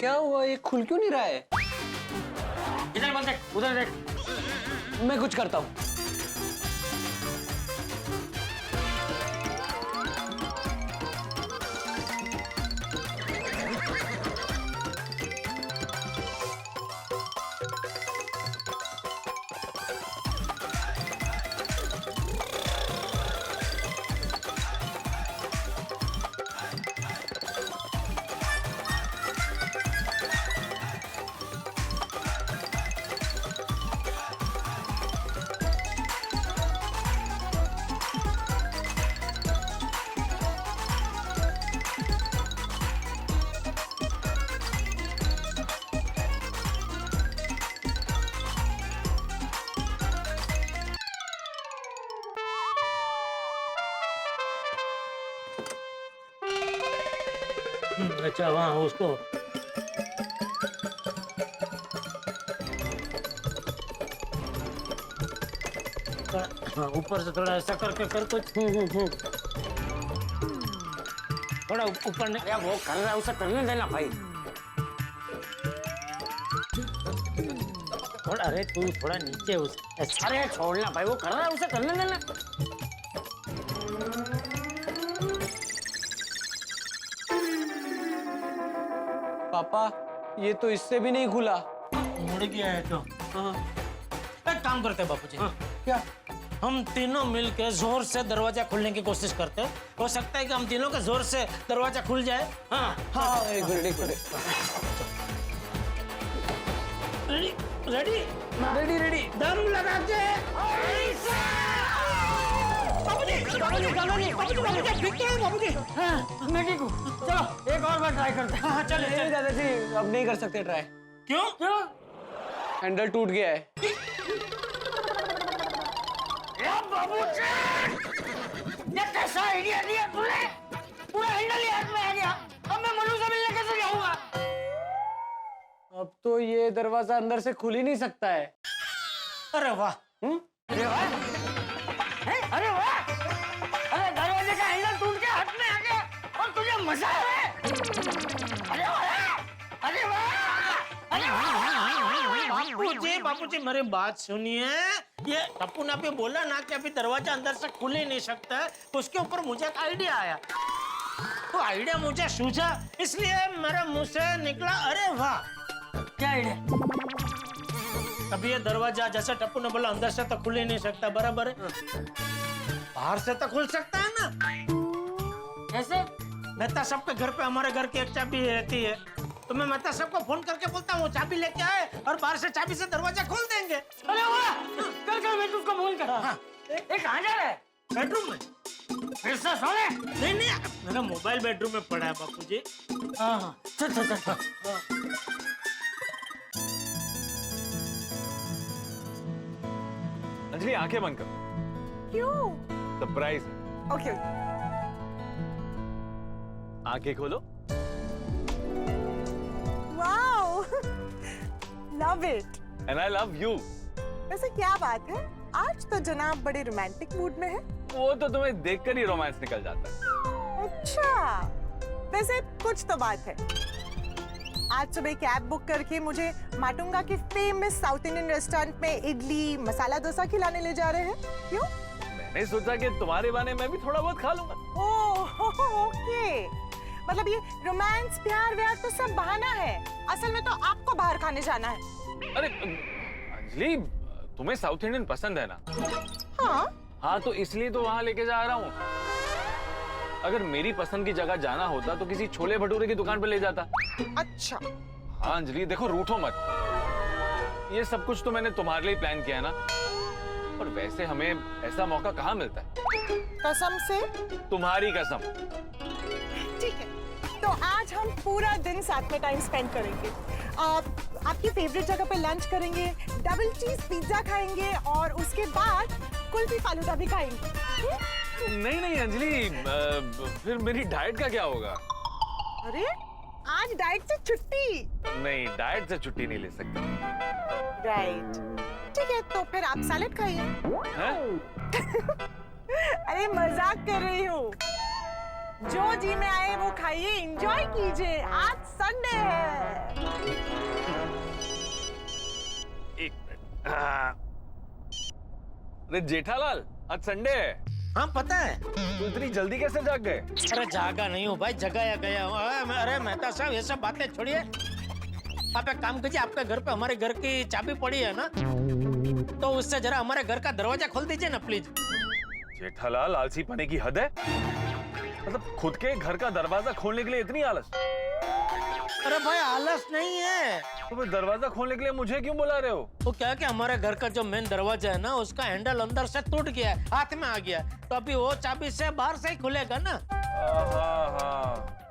क्या हुआ, ये खुल क्यों नहीं रहा है? इधर मत देख, उधर देख। मैं कुछ करता हूँ। अच्छा वहाँ उसको हाँ, ऊपर से थोड़ा ऐसा करके कर कुछ थोड़ा ऊपर ने। अरे वो कर रहा है, उसे करने देना भाई। थोड़ा, अरे तू थोड़ा नीचे उस। अरे छोड़ना भाई, वो कर रहा है, उसे करने देना। पापा ये तो इससे भी नहीं खुला। मुड़ गया है तो। एक काम करते हैं बापूजी। क्या? हम तीनों मिलके जोर से दरवाजा खोलने की कोशिश करते हैं। हो सकता है कि हम तीनों के जोर से दरवाजा खुल जाए। हाँ हाँ एक minute. Ready ready ready ready. दम लगा के। बाबूजी हाँ, मैं ठीक हूँ। चलो एक और बार ट्राई करते हैं। हाँ चले नहीं दादाजी अब नहीं कर सकते ट्राई। क्यों? क्यों? हैंडल टूट गया है। ये कैसा आइडिया दिया तूने? पूरा हैंडल ही हाथ में आ गया। अब मैं मनु से मिलने कैसे जाऊंगा? अब तो ये दरवाजा अंदर से खुल ही नहीं सकता है। अरे वाह। अरे वाह, अरे वाह, अरे दरवाजे का हैंडल टूट के हाथ में आ गया और तुझे मजा है? अरे वाह, अरे वाह, अरे वाह। बापूजी मेरी बात सुनिए। ये टप्पू ने भी बोला ना कि अभी दरवाजा अंदर से खुल ही नहीं सकता है, उसके ऊपर मुझे एक आइडिया आया। तो आइडिया मुझे सूझा, इसलिए मेरे मुंह से निकला अरे वाह। क्या आइडिया? अभी ये दरवाजा जैसे टप्पू ने बोला अंदर से तो खुल ही नहीं सकता, बराबर है? बाहर से तो खुल सकता है ना? कैसे? मेहता साहब के घर पे हमारे घर की एक चाबी रहती है, तो मैं मेहता साहब को फोन करके बोलता हूँ चाबी लेके आए और बाहर से चाबी से दरवाजा खोल देंगे। अरे वाह, कर मैं तुझको फोन कर। हाँ। ये कहाँ जा रहा है? बेडरूम में। फिर से सोने? नहीं मेरा मोबाइल बेडरूम में पड़ा है बापूजी। हाँ, चल। अंजलि आंखें बंद कर। क्यों? सरप्राइज। ओके। आंखें खोलो। Wow, love it. And I love you. वैसे क्या बात है, आज तो जनाब बड़े रोमांटिक मूड में है। वो तो तुम्हें देखकर ही रोमांस निकल जाता है। अच्छा, वैसे कुछ तो बात है। आज सुबह कैब बुक करके मुझे माटुंगा के फेमस साउथ इंडियन रेस्टोरेंट में इडली मसाला डोसा खिलाने ले जा रहे हैं। क्यों? मैंने सोचा कि तुम्हारे बहाने मैं भी थोड़ा बहुत खा लूंगा। ओह ओके, मतलब ये रोमांस प्यार व्यार तो सब बहाना है, असल में तो आपको बाहर खाने जाना है। अरे अंजलि, तुम्हें साउथ इंडियन पसंद है ना? हाँ, तो इसलिए तो वहां लेके जा रहा हूँ। अगर मेरी पसंद की जगह जाना होता तो किसी छोले भटूरे की दुकान पर ले जाता। अच्छा। हाँ अंजलि, देखो रूठो मत। ये सब कुछ तो मैंने तुम्हारे लिए प्लान किया है ना, और वैसे हमें ऐसा मौका कहाँ मिलता है। कसम से? तुम्हारी कसम। ठीक है, तो आज हम पूरा दिन साथ में टाइम स्पेंड करेंगे। आपकी फेवरेट जगह पे लंच करेंगे, डबल चीज पिज्जा खाएंगे और उसके बाद कुल्फी फालूदा भी खाएंगे। नहीं अंजलि, फिर मेरी डाइट का क्या होगा? अरे आज डाइट से छुट्टी? नहीं, डाइट से छुट्टी नहीं ले सकता। राइट, ठीक है, तो फिर आप सैलेड खाइए। अरे मजाक कर रही हूँ, जो जी में आए वो खाइए, एंजॉय कीजिए, आज संडे है। एक मिनट। अरे जेठालाल, आज संडे है। हाँ पता है। तू इतनी जल्दी कैसे जाग गए? अरे जागा नहीं हूँ भाई, जगाया गया हूँ। अरे मेहता साहब ये सब बातें छोड़िए, आप एक काम कीजिए, आपके घर पे हमारे घर की चाबी पड़ी है ना, तो उससे जरा हमारे घर का दरवाजा खोल दीजिए ना प्लीज। जेठालाल, आलसी पने की हद है। मतलब खुद के घर का दरवाजा खोलने के लिए इतनी आलस? अरे भाई आलस नहीं है। तो फिर दरवाजा खोलने के लिए मुझे क्यों बुला रहे हो? वो क्या कि हमारे घर का जो मेन दरवाजा है ना, उसका हैंडल अंदर से टूट गया है, हाथ में आ गया, तो अभी वो चाबी से बाहर से ही खुलेगा ना।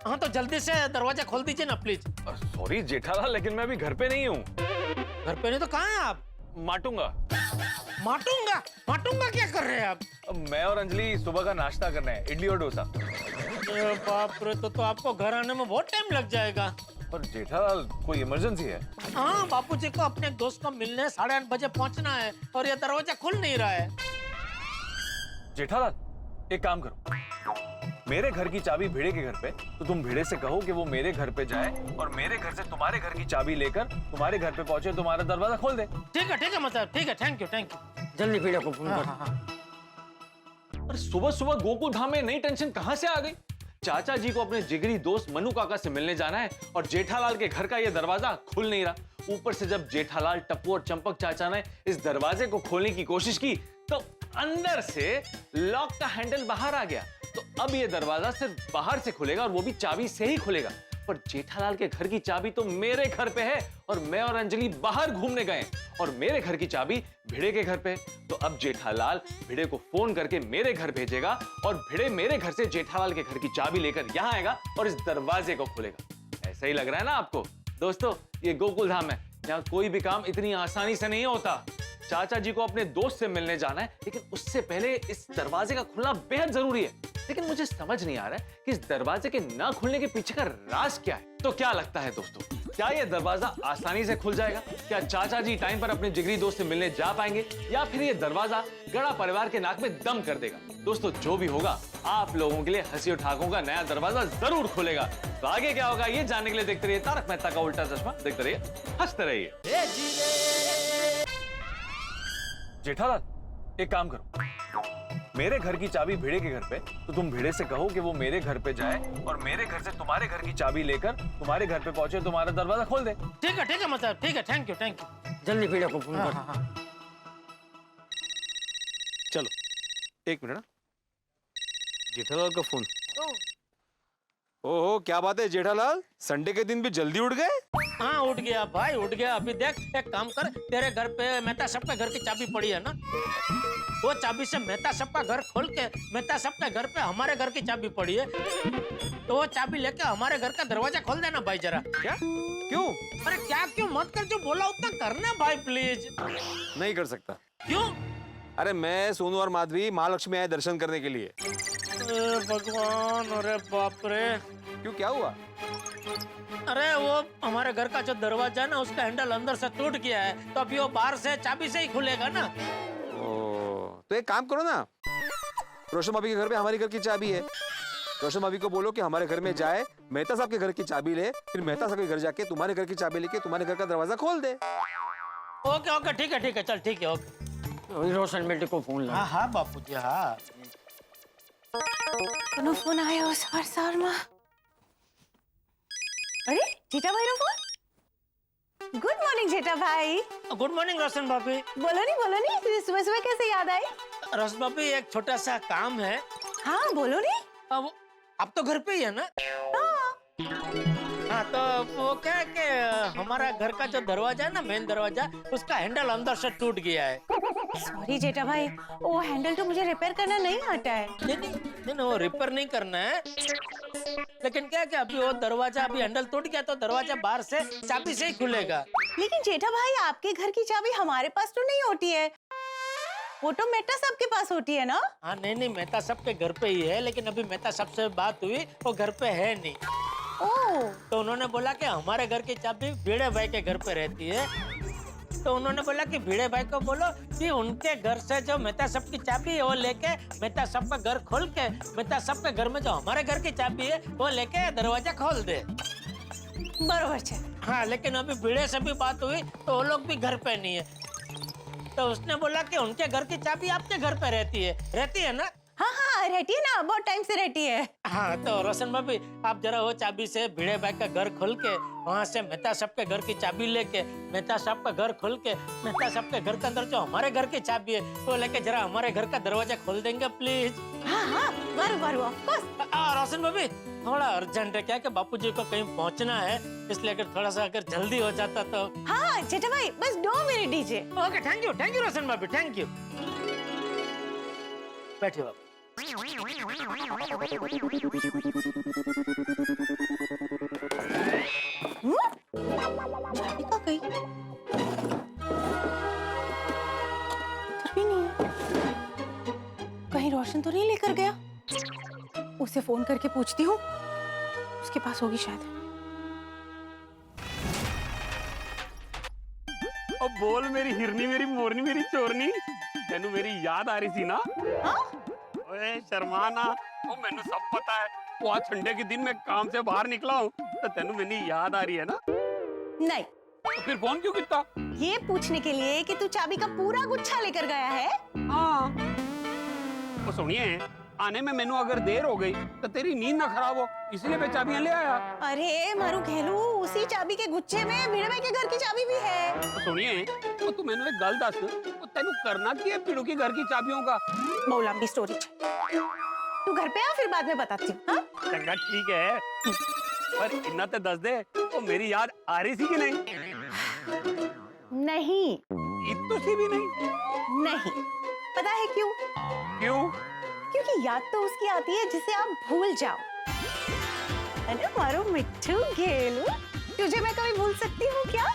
हाँ तो जल्दी से दरवाजा खोल दीजिए ना प्लीज। सॉरी जेठालाल, लेकिन मैं अभी घर पे नहीं हूँ। घर पे नहीं तो कहाँ हैं आप? माटूंगा। माटूंगा क्या कर रहे हैं आप? अब मैं और अंजलि सुबह का नाश्ता करना है, इडली और डोसा। अरे बाप रे, तो आपको घर आने में बहुत टाइम लग जाएगा। पर जेठालाल, कोई इमरजेंसी है? हाँ, बापूजी को अपने दोस्त को मिलने 8:30 बजे पहुंचना है और ये दरवाजा खुल नहीं रहा है। जेठालाल, एक काम करो, मेरे घर की चाबी भिड़े के घर पे, तो तुम भिड़े से कहो कि वो मेरे घर पे जाए और मेरे घर से तुम्हारे घर की चाबी लेकर तुम्हारे घर पे पहुंचे, तुम्हारा दरवाजा खोल दे। ठीक है मतलब, ठीक है, थैंक यू। जल्दी भिड़े को फोन कर। अरे सुबह सुबह गोकुल धाम में नई टेंशन कहां से आ गई? चाचा जी को अपने जिगरी दोस्त मनु काका से मिलने जाना है और जेठालाल के घर का ये दरवाजा खुल नहीं रहा। ऊपर से जब जेठालाल, टप्पू और चंपक चाचा ने इस दरवाजे को खोलने की कोशिश की तो अंदर से लॉक का हैंडल बाहर आ गया। तो अब ये दरवाजा सिर्फ बाहर से खुलेगा और वो भी चाबी से ही खुलेगा। पर जेठालाल के घर की चाबी तो मेरे घर पे है और मैं और अंजलि बाहर घूमने गए और मेरे घर की चाबी भिड़े के घर पे। तो अब जेठालाल भिड़े को फोन करके मेरे घर भेजेगा और भिड़े मेरे घर से जेठालाल के घर की चाबी लेकर यहाँ आएगा और इस दरवाजे को खोलेगा। ऐसा ही लग रहा है ना आपको? दोस्तों, ये गोकुल धाम है, यहाँ कोई भी काम इतनी आसानी से नहीं होता। चाचा जी को अपने दोस्त से मिलने जाना है, लेकिन उससे पहले इस दरवाजे का खुलना बेहद जरूरी है। लेकिन मुझे समझ नहीं आ रहा है कि इस दरवाजे के ना खुलने के पीछे का राज क्या है। तो क्या लगता है दोस्तों, क्या ये दरवाजा आसानी से खुल जाएगा? क्या चाचा जी टाइम पर अपने जिगरी दोस्त से मिलने जा पाएंगे या फिर ये दरवाजा गड़ा परिवार के नाक में दम कर देगा? दोस्तों, जो भी होगा, आप लोगों के लिए हंसी और ठाकों का नया दरवाजा जरूर खुलेगा। तो आगे क्या होगा ये जानने के लिए देखते रहिए तारक मेहता का उल्टा चश्मा। देखते रहिए, हंसते रहिए। जेठालाल, एक काम करो, मेरे घर की चाबी भिड़े के घर पे, तो तुम भिड़े से कहो कि वो मेरे घर पे जाए और मेरे घर से तुम्हारे घर की चाबी लेकर तुम्हारे घर पे पहुंचे, तुम्हारा दरवाजा खोल दे। ठीक है मतलब, ठीक है, थैंक यू। जल्दी भिड़े को फोन कर। चलो 1 मिनट। जेठालाल का फोन। ओहो, क्या बात है जेठालाल, संडे के दिन भी जल्दी उठ गए? हाँ उठ गया भाई, उठ गया। अभी देख, एक काम कर, तेरे घर पे मेहता साहब के घर की चाबी पड़ी है ना, वो चाबी से मेहता साहब का घर खोल के मेहता साहब के घर पे हमारे घर की चाबी पड़ी है, तो वो चाबी लेके हमारे घर का दरवाजा खोल देना भाई जरा। क्या? क्यों? अरे क्या क्यों मत कर, जो बोला उतना करना भाई प्लीज। नहीं कर सकता। क्यों? अरे मैं, सोनू और माधवी महालक्ष्मी आए दर्शन करने के लिए। भगवान, अरे बाप रे। क्यों, क्या हुआ? अरे वो हमारे घर का जो दरवाजा है ना, उसका हैंडल अंदर से टूट गया है, तो अभी वो बाहर से चाबी से ही खुलेगा ना। तो एक काम करो ना, रोशन भाभी के घर पे हमारे घर की चाबी है, रोशन भाभी को बोलो कि हमारे घर में जाए, मेहता साहब के घर की चाबी ले, फिर मेहता साहब के घर जाके तुम्हारे घर की चाबी लेके तुम्हारे घर का दरवाजा खोल दे। ओके ठीक है, चल ठीक है, ओके। रोशन बेटे को फोन लगा। हाँ बापू जी, हाँ। फोन आया सर माँ। अरे जेठा भाई रो फोन। गुड मॉर्निंग जेठा भाई। गुड मॉर्निंग रोशन भाभी। बोलो नहीं, सुबह सुबह कैसे याद आई? रोशन भाभी, एक छोटा सा काम है। हाँ बोलो नहीं। अब आप तो घर पे ही है ना? हाँ तो वो क्या है कि हमारा घर का जो दरवाजा है ना, मेन दरवाजा, उसका हैंडल अंदर से टूट गया है। सॉरी जेठा भाई, वो हैंडल तो मुझे रिपेयर करना नहीं आता है। नहीं, वो रिपेयर नहीं करना है, लेकिन क्या कि अभी वो दरवाजा, अभी हैंडल टूट गया तो दरवाजा बाहर से चाबी से ही खुलेगा। लेकिन जेठा भाई, आपके घर की चाबी हमारे पास तो नहीं होती है, वो तो मेहता साहब के पास होती है ना? हाँ नहीं, मेहता साहब के घर पे ही है, लेकिन अभी मेहता साहब से बात हुई, वो घर पे है नहीं। तो उन्होंने बोला कि हमारे घर की चाबी भिड़े भाई के घर पे रहती है, तो उन्होंने बोला कि भिड़े भाई को बोलो कि उनके घर से जो मेहता साहब की चाबी है वो लेके मेहता साहब का घर खोल के मेहता साहब के घर में जो हमारे घर की चाबी है वो लेके दरवाजा खोल दे। बरोबर है। हाँ, लेकिन अभी भिड़े से भी बात हुई तो वो लोग भी घर पे नहीं है, तो उसने बोला कि उनके घर की चाबी आपके घर पे रहती है ना? हाँ रहती है ना, बहुत टाइम से रहती है। हाँ तो रोशन भाभी, आप जरा वो चाबी से भिड़े भाई का घर खोल के वहाँ से मेहता साहब के घर की चाबी लेके मेहता साहब का घर खोल के मेहता साहब के घर के अंदर जो हमारे घर की चाबी है वो लेके जरा हमारे घर का दरवाजा खोल देंगे प्लीज। हाँ बरोबर, ऑफ कोर्स। रोशन भाभी, थोड़ा अर्जेंट है क्या कि बापूजी को कहीं पहुँचना है, इसलिए अगर थोड़ा सा अगर जल्दी हो जाता तो। हाँ जेठा भाई, बस 2 मिनट दीजिए। ओके, थैंक यू रोशन भाभी, थैंक यू। बैठिए बाबू। चाबी कहाँ गई? इधर भी नहीं है। कहीं रोशन तो नहीं लेकर गया? उसे फोन करके पूछती हूँ, उसके पास होगी शायद। अब बोल मेरी हिरनी, मेरी मोरनी, मेरी चोरनी, तेनू मेरी याद आ रही थी ना? ओए शर्माना, वो मैंने सब पता है, वो आज संडे के दिन मैं काम से बाहर निकला हूँ तो तेनू मेरी याद आ रही है ना? नहीं। तो फिर फोन क्यों किया? ये पूछने के लिए कि तू चाबी का पूरा गुच्छा लेकर गया है। हाँ। वो सुनिए, आने में मैनू अगर देर हो गई तो तेरी नींद ना खराब हो, इसलिए मैं चाबियां ले आया। अरे मारू घेलू, उसी चाबी के गुच्छे में भिड़े भाई के घर की चाबी भी है। तो सुनिए, तो तू मैनू एक गल दस, तो तेनू करना की है पिड़ू के घर की चाबियों का? बहुत लंबी स्टोरी, तू घर पे आ, फिर बाद में बताती हूँ। हाँ? चंगा ठीक है, पर इतना तो दस दे, तो मेरी याद आ रही थी कि नहीं? नहीं। इतनी सी भी नहीं? नहीं। पता है क्यों? क्यों? क्योंकि याद तो उसकी आती है जिसे आप भूल जाओ। अरे मारो मिट्टू घेलू, तुझे मैं कभी भूल सकती हूँ क्या?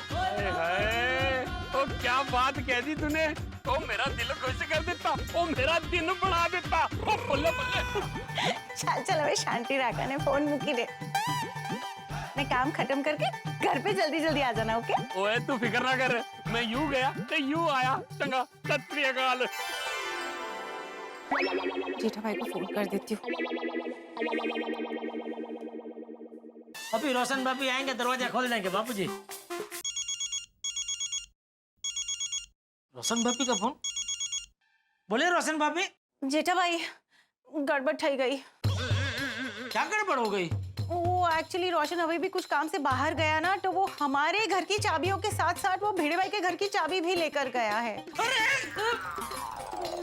ओ क्या बात कह दी तूने, ओ मेरा दिल खुश कर देता, ओ मेरा दिन बढ़ा देता, ओ बल्ले बल्ले। चल अबे शांति राका ने फोन मुकी दे, मैं काम खत्म करके घर पे जल्दी जल्दी आ जाना। ओके? ओए तू फिक्र ना कर, मैं यूं गया तो यूं आया। चंगा, सत श्री अकाल। जेठा भाई को फोन कर देती हूँ। अभी रोशन भाभी आएंगे, दरवाजा खोल देंगे बापूजी। रोशन भाभी का फोन? बोले रोशन भाभी, जेठा भाई गड़बड़ ठई गई। क्या गड़बड़ हो गई? वो एक्चुअली रोशन अभी भी कुछ काम से बाहर गया ना, तो वो हमारे घर की चाबियों के साथ साथ वो भिड़े भाई के घर की चाबी भी लेकर गया है।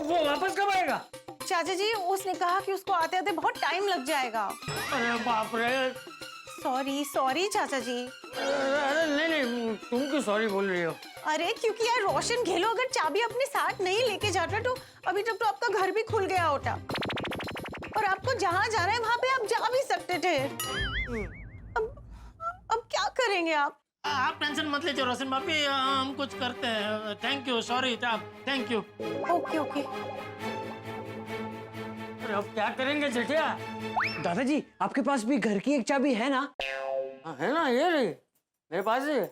वो वापस कब आएगा? चाचा जी उसने कहा कि उसको आते आते बहुत टाइम लग जाएगा। अरे बाप रे। सॉरी सॉरी चाचा जी। अरे नहीं, तुम क्यों सॉरी बोल रही हो? अरे क्योंकि यार रोशन घेलो अगर चाबी अपने साथ नहीं लेके जाता तो अभी तक तो आपका घर भी खुल गया होता, और आपको जहाँ जाना है वहाँ पे आप जा भी सकते थे। अब क्या करेंगे आप? आप टेंशन मत लीजिए रोशन भाभी, हम कुछ करते हैं। Thank you, sorry, thank you. Okay okay. अब क्या करेंगे जेठिया? दादाजी आपके पास भी घर की एक चाबी है ना? है ना, ये रही मेरे पास है।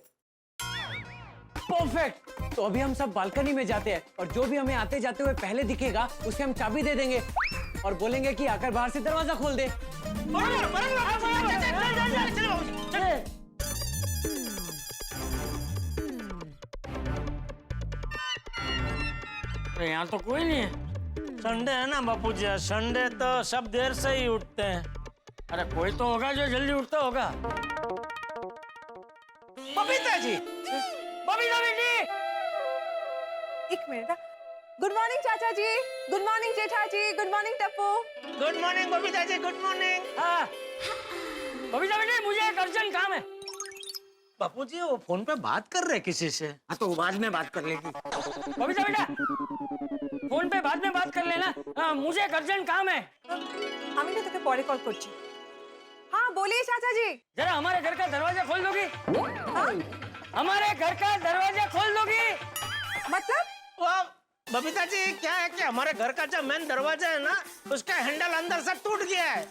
परफेक्ट। तो अभी हम सब बालकनी में जाते हैं और जो भी हमें आते जाते हुए पहले दिखेगा उसे हम चाबी दे देंगे और बोलेंगे कि आकर बाहर से दरवाजा खोल दे। यहाँ तो कोई नहीं है। संडे है ना बापूजी, संडे तो सब देर से ही उठते हैं। अरे कोई तो होगा जो जल्दी उठता होगा। बबीता जी, बबीता बेटी। एक मिनट। गुड मॉर्निंग चाचा ji, good morning Jetha ji, good morning Tappu. Good morning Babita ji, good morning. हाँ बबीता बेटी, मुझे एक अर्जेंट काम है। बापूजी वो फोन पे बात कर रहे किसी से। हाँ तो बाद में बात कर लेगी। बबीता बेटा फोन पे बाद में बात कर लेना, मुझे एक अर्जेंट काम है। আমি তো তোকে পরে কল করছি। हाँ बोलिए चाचा जी। जरा हमारे घर का दरवाजा खोल दोगी? हमारे घर का दरवाजा खोल दोगी? मतलब? वो बबीता जी क्या है कि हमारे घर का जो मेन दरवाजा है ना, उसका हैंडल अंदर से टूट गया है।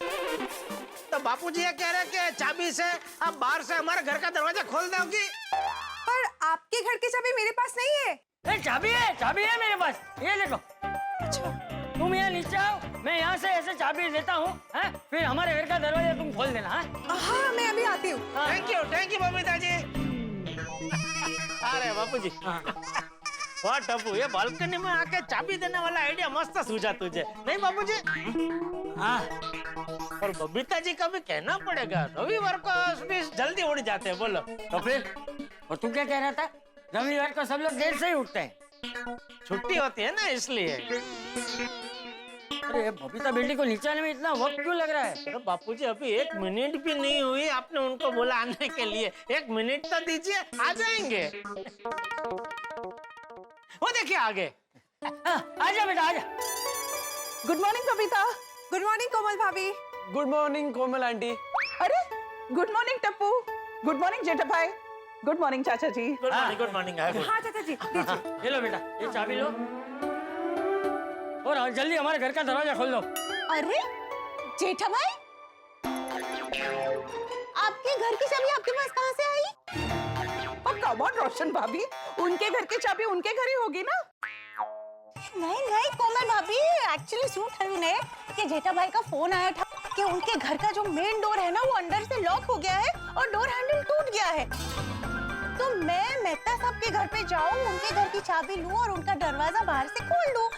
तो बापूजी ये कह रहे हैं कि चाबी से आप बाहर से हमारे घर का दरवाजा खोल दोगी। पर आपके घर की चाबी मेरे पास नहीं है। चाबी है मेरे पास, ये देखो। अच्छा तुम यहाँ नीचे आओ, मैं यहाँ से ऐसे चाबी देता हूँ, फिर हमारे घर का दरवाजा तुम खोल देना। हाँ मैं अभी आती हूँ। Thank you Babita ji. अरे बापूजी, वाह टप्पू, ये बालकनी में आके चाबी देने वाला आइडिया मस्त सूझा तुझे, नहीं बापूजी? हाँ। और बबीता जी का भी कहना पड़ेगा, रविवार को भी जल्दी उठ जाते हैं। बोलो तो फिर, और तू क्या कह रहा था? रविवार को सब लोग देर से ही उठते हैं, छुट्टी होती है ना इसलिए। अरे बबीता बेटी को नीचे आने में इतना वक्त क्यों लग रहा है? अरे बापूजी अभी 1 मिनट भी नहीं हुई आपने उनको बोला आने के लिए। 1 मिनट तो दीजिए, आ जाएंगे। वो देखिए आगे। आजा बेटा आजा। Good morning Babita. Good morning Komal भाभी। Good morning Komal aunty. अरे good morning Tappu. Good morning Jetha भाई। गुड मॉर्निंग चाचा जी। Good morning. हाँ चाचा जी ये लो बेटा, ये चाबी लो और जल्दी हमारे घर का दरवाजा खोल दो। अरे जेठा भाई, आपके घर की चाबी आपके पास कहाँ से आई? और कम ऑन रोशन भाभी, उनके घर की चाबी उनके घर ही होगी ना? नहीं कोमल भाभी, एक्चुअली सूट है कि जेठा भाई का फोन आया था कि उनके घर का जो मेन डोर है ना वो अंदर से लॉक हो गया है और डोर हैंडल टूट गया है। तो मैं मेहता साहब के घर पे जाऊं, उनके घर की चाबी लूं और उनका दरवाजा बाहर से खोल दूं।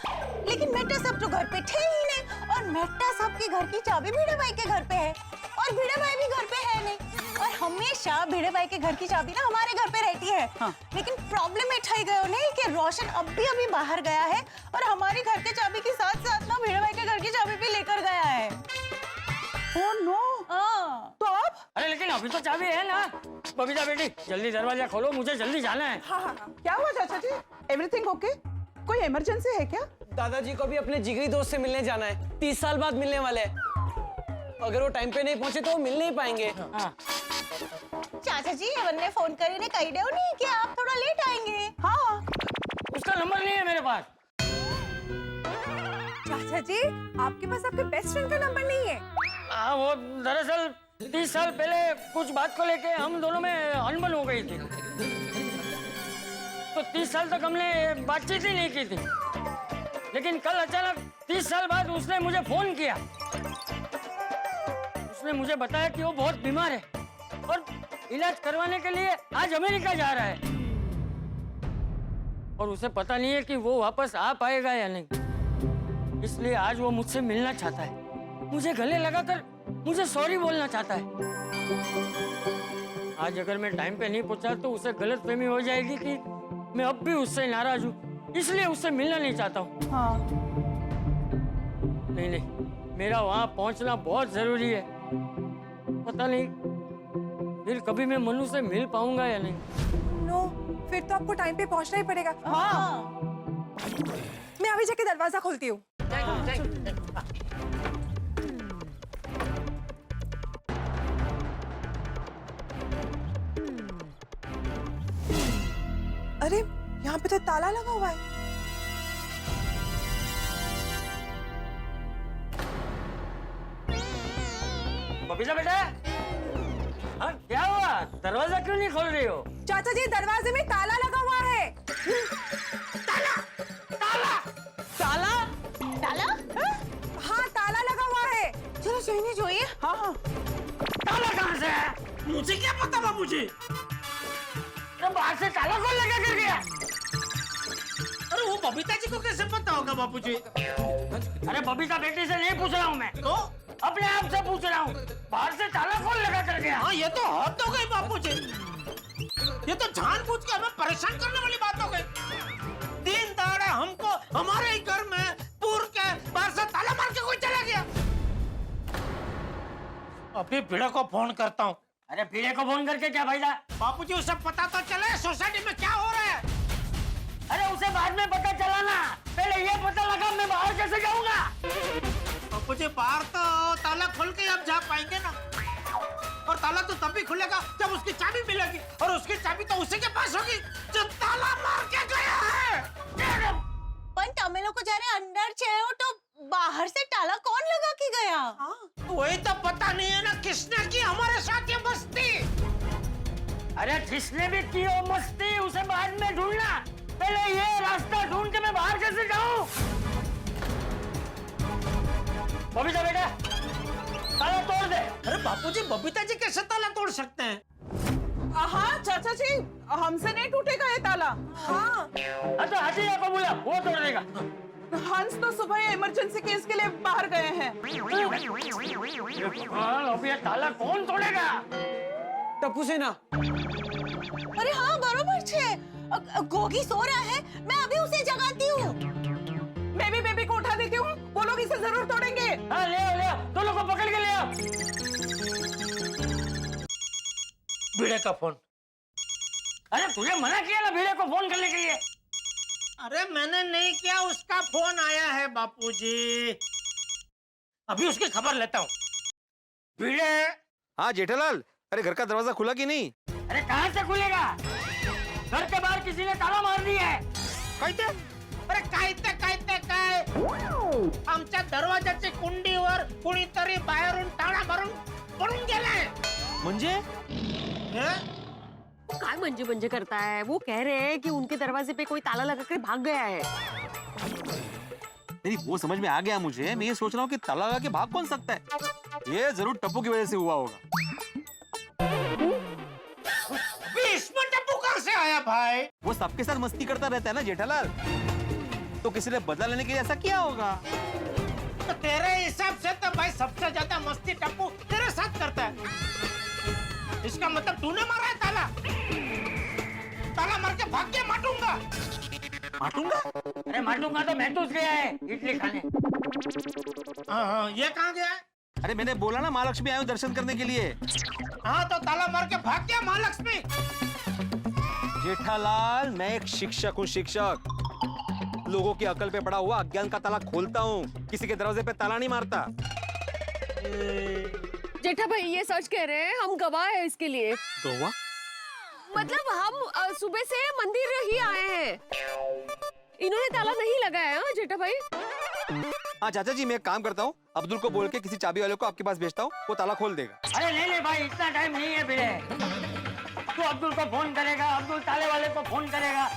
लेकिन मेहता साहब तो घर पे थे ही नहीं और मेहता साहब के घर की चाबी भिड़े भाई के घर पे है और भिड़े भाई भी घर पे है नहीं। और हमेशा भिड़े भाई के घर की चाबी ना हमारे घर पे रहती है। हाँ। लेकिन प्रॉब्लम ये ठई गयो नहीं कि रोशन अभी बाहर गया है और हमारी घर के चाबी के साथ साथ ना भिड़े भाई के घर की चाबी भी लेकर गया है। Oh no. तो अब? अरे लेकिन अभी तो चाबी है ना। बबीता बेटी जल्दी दरवाजा खोलो, मुझे जल्दी जाना है। हाँ। क्या हुआ चाचा जी? Everything okay? कोई इमरजेंसी है क्या? दादाजी को भी अपने जिगरी दोस्त से मिलने जाना है, 30 साल बाद मिलने वाले हैं। अगर वो टाइम पे नहीं पहुंचे तो वो मिल नहीं पाएंगे। चाचा जी ने फोन કરીને कही दो नहीं कि आप थोड़ा लेट आएंगे। हाँ। उसका नंबर नहीं है मेरे पास। चाचा जी आपके पास आपके बेस्ट फ्रेंड का नंबर नहीं है? हाँ वो दरअसल 30 साल पहले कुछ बात को लेके हम दोनों में अनबन हो गई थी, तो 30 साल तक हमने बातचीत ही नहीं की थी। लेकिन कल अचानक 30 साल बाद उसने मुझे फोन किया। उसने मुझे बताया कि वो बहुत बीमार है और इलाज करवाने के लिए आज अमेरिका जा रहा है और उसे पता नहीं है कि वो वापस आ पाएगा या नहीं। इसलिए आज वो मुझसे मिलना चाहता है, मुझे गले लगाकर मुझे सॉरी बोलना चाहता है। आज अगर मैं टाइम पे नहीं पहुंचा तो उसे गलतफहमी हो जाएगी कि मैं अब भी उससे नाराज हूँ, इसलिए उससे मिलना नहीं चाहता हूँ। हाँ। नहीं, मेरा वहां पहुंचना बहुत जरूरी है। पता नहीं फिर कभी मैं मनु से मिल पाऊंगा या नहीं। नो, फिर तो आपको टाइम पे पहुंचना ही पड़ेगा। हाँ। मैं अभी जाके दरवाजा खोलती हूँ। अरे यहाँ पे तो ताला लगा हुआ है। बबीता बेटा, हाँ क्या हुआ? दरवाजा क्यों नहीं खोल रही हो? चाचा जी, दरवाजे में ताला लगा हुआ है। ताला? ताला? ताला? हाँ, ताला लगा हुआ है। चलो सोनी जोइए। हाँ हाँ। ताला कहाँ से है? मुझे क्या पता बापूजी? तो बाहर से ताला कौन लगा कर गया? अरे वो बबीता जी को कैसे पता होगा बापूजी? अरे बबीता बेटी से नहीं पूछ रहा हूँ मैं, तो अपने आप से पूछ रहा हूँ। बाहर से ताला कौन लगा कर गया? हाँ, ये तो हद हो गई बापूजी। ये तो जानबूझ के हमें परेशान करने वाली बात हो गई। दिन दहाड़े हमको हमारे ही घर में पूर के बाहर से ताला मार के कोई चला गया। अभी भिड़े को फोन करता हूँ। अरे भिड़े को फोन करके क्या फायदा? बापूजी, उसे पता तो चले सोसाइटी में क्या हो रहा है। अरे उसे बाद में पता चला ना, पहले ये पता लगा मैं बाहर कैसे जाऊंगा। बापूजी, बाहर तो ताला खोल के अब जा पाएंगे ना, और ताला तो तभी खुलेगा जब उसकी चाबी मिलेगी, और उसकी चाबी तो उसी के पास होगी जो ताला मार के गया है। पर તમે લોકો જ્યારે અંદર છે તો बाहर से ताला कौन लगा के गया? वही तो पता नहीं है ना किसने की हमारे साथ ये मस्ती। अरे जिसने भी की हो मस्ती उसे बाद में ढूंढना, पहले ये रास्ता ढूंढ के मैं बाहर कैसे जाऊं? बबीता बेटा, ताला तोड़ दे। अरे बापूजी, बबीता जी कैसे ताला तोड़ सकते हैं? हाँ चाचा जी, हमसे नहीं टूटेगा ये ताला। हाँ। तो हाथी को बुला, वो तोड़ देगा। हंस तो सुबह इमरजेंसी केस के लिए बाहर गए हैं। अब ये ताला कौन तोड़ेगा? टप्पू सेना। अरे हाँ बरोबर छे। गोगी सो रहा है, मैं अभी उसे जगाती हूँ। मैं भी बेबी को उठा देती हूँ, वो लोग इसे जरूर तोड़ेंगे। हाँ ले आओ, दोनों को पकड़ के ले आओ। भिड़े का फोन। अरे तुझे मना किया ना भिड़े को फोन करने के लिए। अरे मैंने नहीं किया, उसका फोन आया है बापूजी। अभी उसकी खबर लेता हूँ। भिड़े। हाँ जेठालाल, अरे घर का दरवाजा खुला कि नहीं? अरे कहाँ से खुलेगा? घर के बाहर किसी ने ताला मार दिया है। कहते? अरे कायते काय आमच्या दरवाजाची कुंडीवर कुणीतरी बाहेरून ताळा मारून पडून गेलाय. म्हणजे? काय म्हणजे करता है? वो कह रहे हैं कि उनके दरवाजे पे कोई ताला लगा कर भाग गया है। नहीं वो समझ में आ गया मुझे, मैं ये सोच रहा हूँ कि ताला लगा के भाग कौन सकता है? ये जरूर टप्पू की वजह से हुआ होगा। इसमें टप्पू कहाँ से आया भाई? वो सबके साथ मस्ती करता रहता है ना जेठालाल, तो किसी ने बदला लेने के लिए ऐसा किया होगा। तो तेरे हिसाब से तो भाई सबसे ज्यादा मस्ती टप्पू तेरे साथ करता है। इसका मतलब तूने मारा है ताला? ताला मार के भाग के मारूंगा। अरे मारूंगा तो महतूस गया है इडली खाने। हाँ, ये कहाँ गया है? अरे मैंने बोला ना महालक्ष्मी आए दर्शन करने के लिए। हाँ तो ताला मार के भाग गया महालक्ष्मी। जेठालाल, मैं एक शिक्षक हूँ, शिक्षक। लोगों की अकल पे पड़ा हुआ अज्ञान का ताला खोलता हूँ, किसी के दरवाजे पे ताला नहीं मारता। जेठा भाई ये सच कह रहे हैं, हम गवाह है इसके लिए। गवाह? मतलब हम सुबह से मंदिर ही आए हैं, इन्होंने ताला नहीं लगाया। हाँ जेठा भाई। हाँ चाचा जी, मैं एक काम करता हूँ, अब्दुल को बोल के किसी चाबी वाले को आपके पास भेजता हूँ, वो ताला खोल देगा। अरे नहीं भाई, इतना टाइम नहीं है भिड़े। तू अब्दुल को फोन करेगा, अब्दुल ताले वाले को फोन करेगा,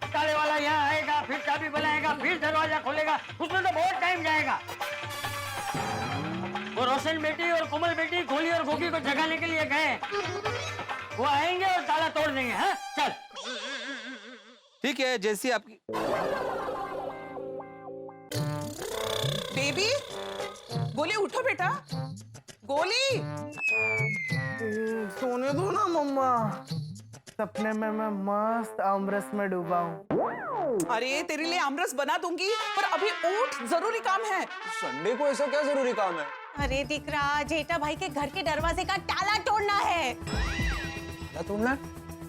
ताले वाला यहाँ आएगा, फिर चाबी बनाएगा, फिर दरवाजा खोलेगा, उसमें तो बहुत टाइम जाएगा। वो रोशन बेटी और कोमल बेटी गोली और गोगी को जगाने के लिए गए, वो आएंगे और ताला तोड़ देंगे। हाँ चल ठीक है, जैसी आपकी। बेबी, गोली उठो बेटा, गोली। सोने दो ना मम्मा, सपने में मैं मस्त आमरस में डूबा हूँ। अरे तेरे लिए आमरस बना दूंगी, पर अभी उठ, जरूरी काम है। संडे को ऐसा क्या जरूरी काम है? अरे दिख रहा, जेठा भाई के घर के दरवाजे का ताला तोड़ना है। क्या तोड़ना?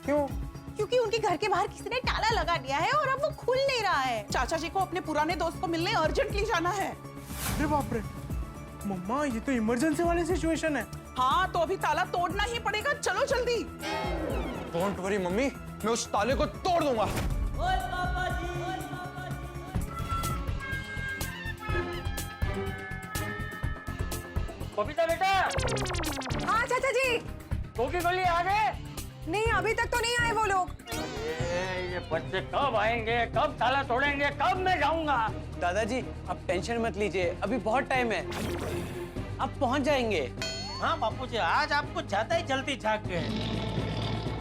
क्यों? क्योंकि उनके घर के बाहर किसी ने ताला लगा दिया है और अब वो खुल नहीं रहा है। चाचा जी को अपने पुराने दोस्त को मिलने अर्जेंटली जाना है। अरे बाप रे, मम्मा ये तो इमरजेंसी वाली सिचुएशन है। हाँ तो अभी ताला तोड़ना ही पड़ेगा, चलो जल्दी। डोंट वरी मम्मी, मैं उस ताले को तोड़ दूंगा। बबीता बेटा। हाँ चाचा जी। गोगी गोली आ गए? नहीं, अभी तक तो नहीं आए वो लोग। ये बच्चे कब आएंगे, कब ताला तोड़ेंगे, कब मैं जाऊंगा? दादाजी आप टेंशन मत लीजिए, अभी बहुत टाइम है, आप पहुंच जाएंगे। हाँ बापूजी, आज आपको ज्यादा ही जल्दी जाग गए।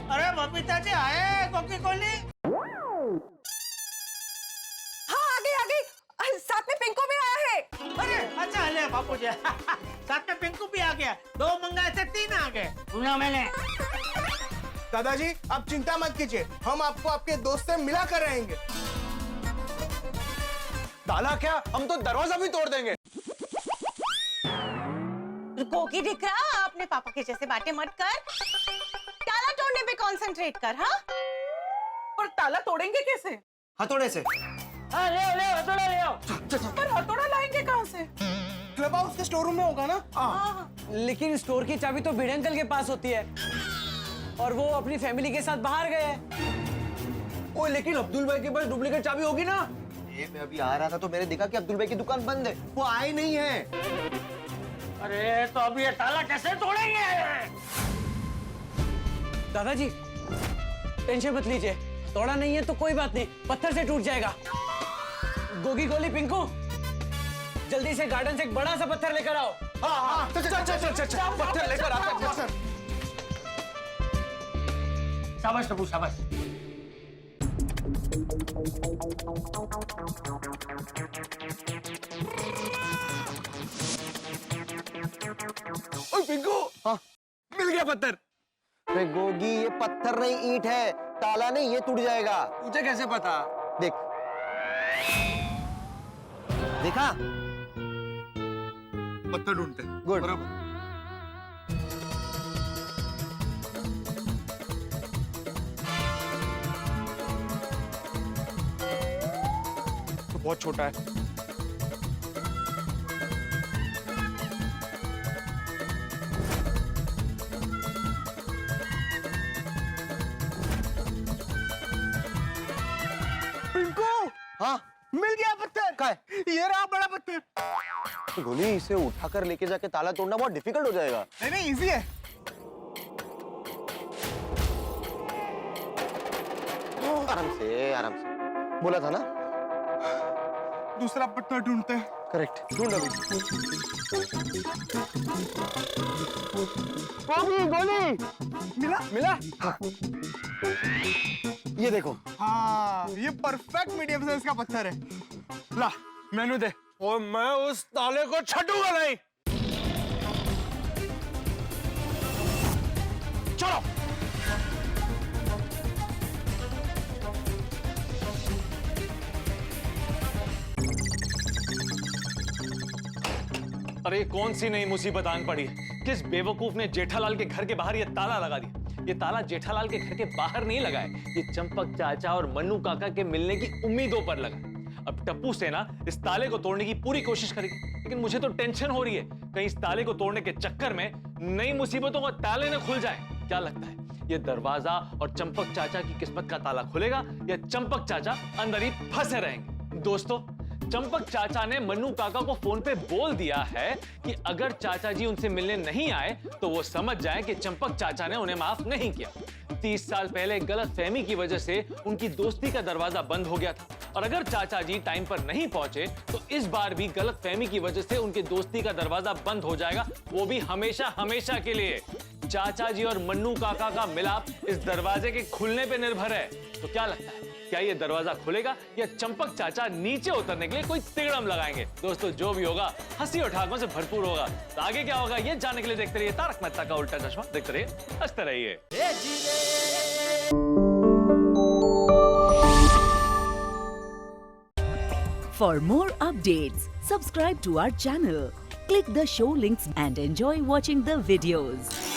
अरे बबीता जी आए, गोगी गोली। हाँ आ गई, साथ में पिंको भी आया है। अरे अच्छा ले बापूजी, साथ में पिंकू भी आ गया। 2 मंगाए थे 3 आ गए। सुना मैंने। दादाजी आप चिंता मत कीजिए, हम आपको आपके दोस्त से मिला कर रहेंगे। ताला क्या, हम तो दरवाजा भी तोड़ देंगे। गोगी दिख रहा, अपने पापा के जैसे बातें मत कर, ताला तोड़ने पे कंसंट्रेट कर। हाँ पर ताला तोड़ेंगे कैसे? हथौड़े से। हाँ ले हथौड़ा ले आओ। पर हथौड़ा लाएंगे कहाँ से? क्लब हाउस के स्टोर रूम में होगा ना? लेकिन स्टोर की चाबी तो भिड़े अंकल के पास होती है और वो अपनी फैमिली के साथ बाहर गए हैं। ओ लेकिन अब्दुल भाई के पास डुप्लीकेट चाबी होगी ना? मैं अभी आ रहा था तो मैंने देखा कि अब्दुल भाई की दुकान बंद है, वो आए नहीं है। अरे तो अब ये ताला कैसे तोड़ेंगे? दादाजी टेंशन मत लीजिए, तोड़ा नहीं है तो कोई बात नहीं, पत्थर से टूट जाएगा। गोगी गोली पिंकू, जल्दी से गार्डन से एक बड़ा सा पत्थर लेकर आओ। हाँ चल पत्थर लेकर आता। शाबाश टप्पू शाबाश। ओए पिंकू, हाँ मिल गया पत्थर। अरे गोगी, ये पत्थर नहीं ईंट है, ताला नहीं, ये टूट जाएगा। तुझे कैसे पता? देख, देखा? पत्थर ढूंढते हैं। गुड। तो बहुत छोटा है। पिंकू, हाँ मिल गया पत्थर। क्या है? ये रहा बड़ा पत्थर। तो गोली, इसे उठाकर लेके जाके ताला तोड़ना बहुत डिफिकल्ट हो जाएगा। नहीं इजी है। आराम से, आराम से। बोला था ना? दूसरा पत्थर ढूंढते हैं। करेक्ट, ढूंढ अभी। गोली मिला? मिला? हाँ। ये देखो। हाँ ये परफेक्ट मीडियम साइज का पत्थर है। ला मेनू दे, और मैं उस ताले को छूंगा नहीं। चलो। अरे कौन सी नई मुसीबत आन पड़ी है? किस बेवकूफ ने जेठालाल के घर के बाहर ये ताला लगा दिया? ये ताला जेठालाल के घर के बाहर नहीं लगा है, ये चंपक चाचा और मन्नू काका के मिलने की उम्मीदों पर लगा। अब टप्पू सेना इस ताले को तोड़ने की पूरी कोशिश करेगी, लेकिन मुझे तो टेंशन हो रही है कहीं इस ताले को तोड़ने के चक्कर में नई मुसीबतों का ताले न खुल जाए। क्या लगता है, ये दरवाजा और चंपक चाचा की किस्मत का ताला खुलेगा या चंपक चाचा अंदर ही फंसे रहेंगे? दोस्तों, चंपक चाचा ने मन्नू काका को फोन पे बोल दिया है कि अगर चाचा जी उनसे मिलने नहीं आए तो वो समझ जाएं कि चंपक चाचा ने उन्हें माफ नहीं किया। 30 साल पहले गलत फहमी की वजह से उनकी दोस्ती का दरवाजा बंद हो गया था, और अगर चाचा जी टाइम पर नहीं पहुंचे तो इस बार भी गलत फहमी की वजह से उनकी दोस्ती का दरवाजा बंद हो जाएगा, वो भी हमेशा हमेशा के लिए। चाचा जी और मन्नू काका का मिलाप इस दरवाजे के खुलने पे निर्भर है। तो क्या लगता है, क्या ये दरवाजा खुलेगा या चंपक चाचा नीचे उतरने के लिए कोई तिगड़म लगाएंगे? दोस्तों जो भी होगा हंसी और ठाकों से भरपूर होगा। तो आगे क्या होगा ये जानने के लिए देखते रहिए तारक मेहता का उल्टा चश्मा। देखते रहिए, हंसते रहिए। For more updates, subscribe to our channel, click the show links and enjoy watching the videos.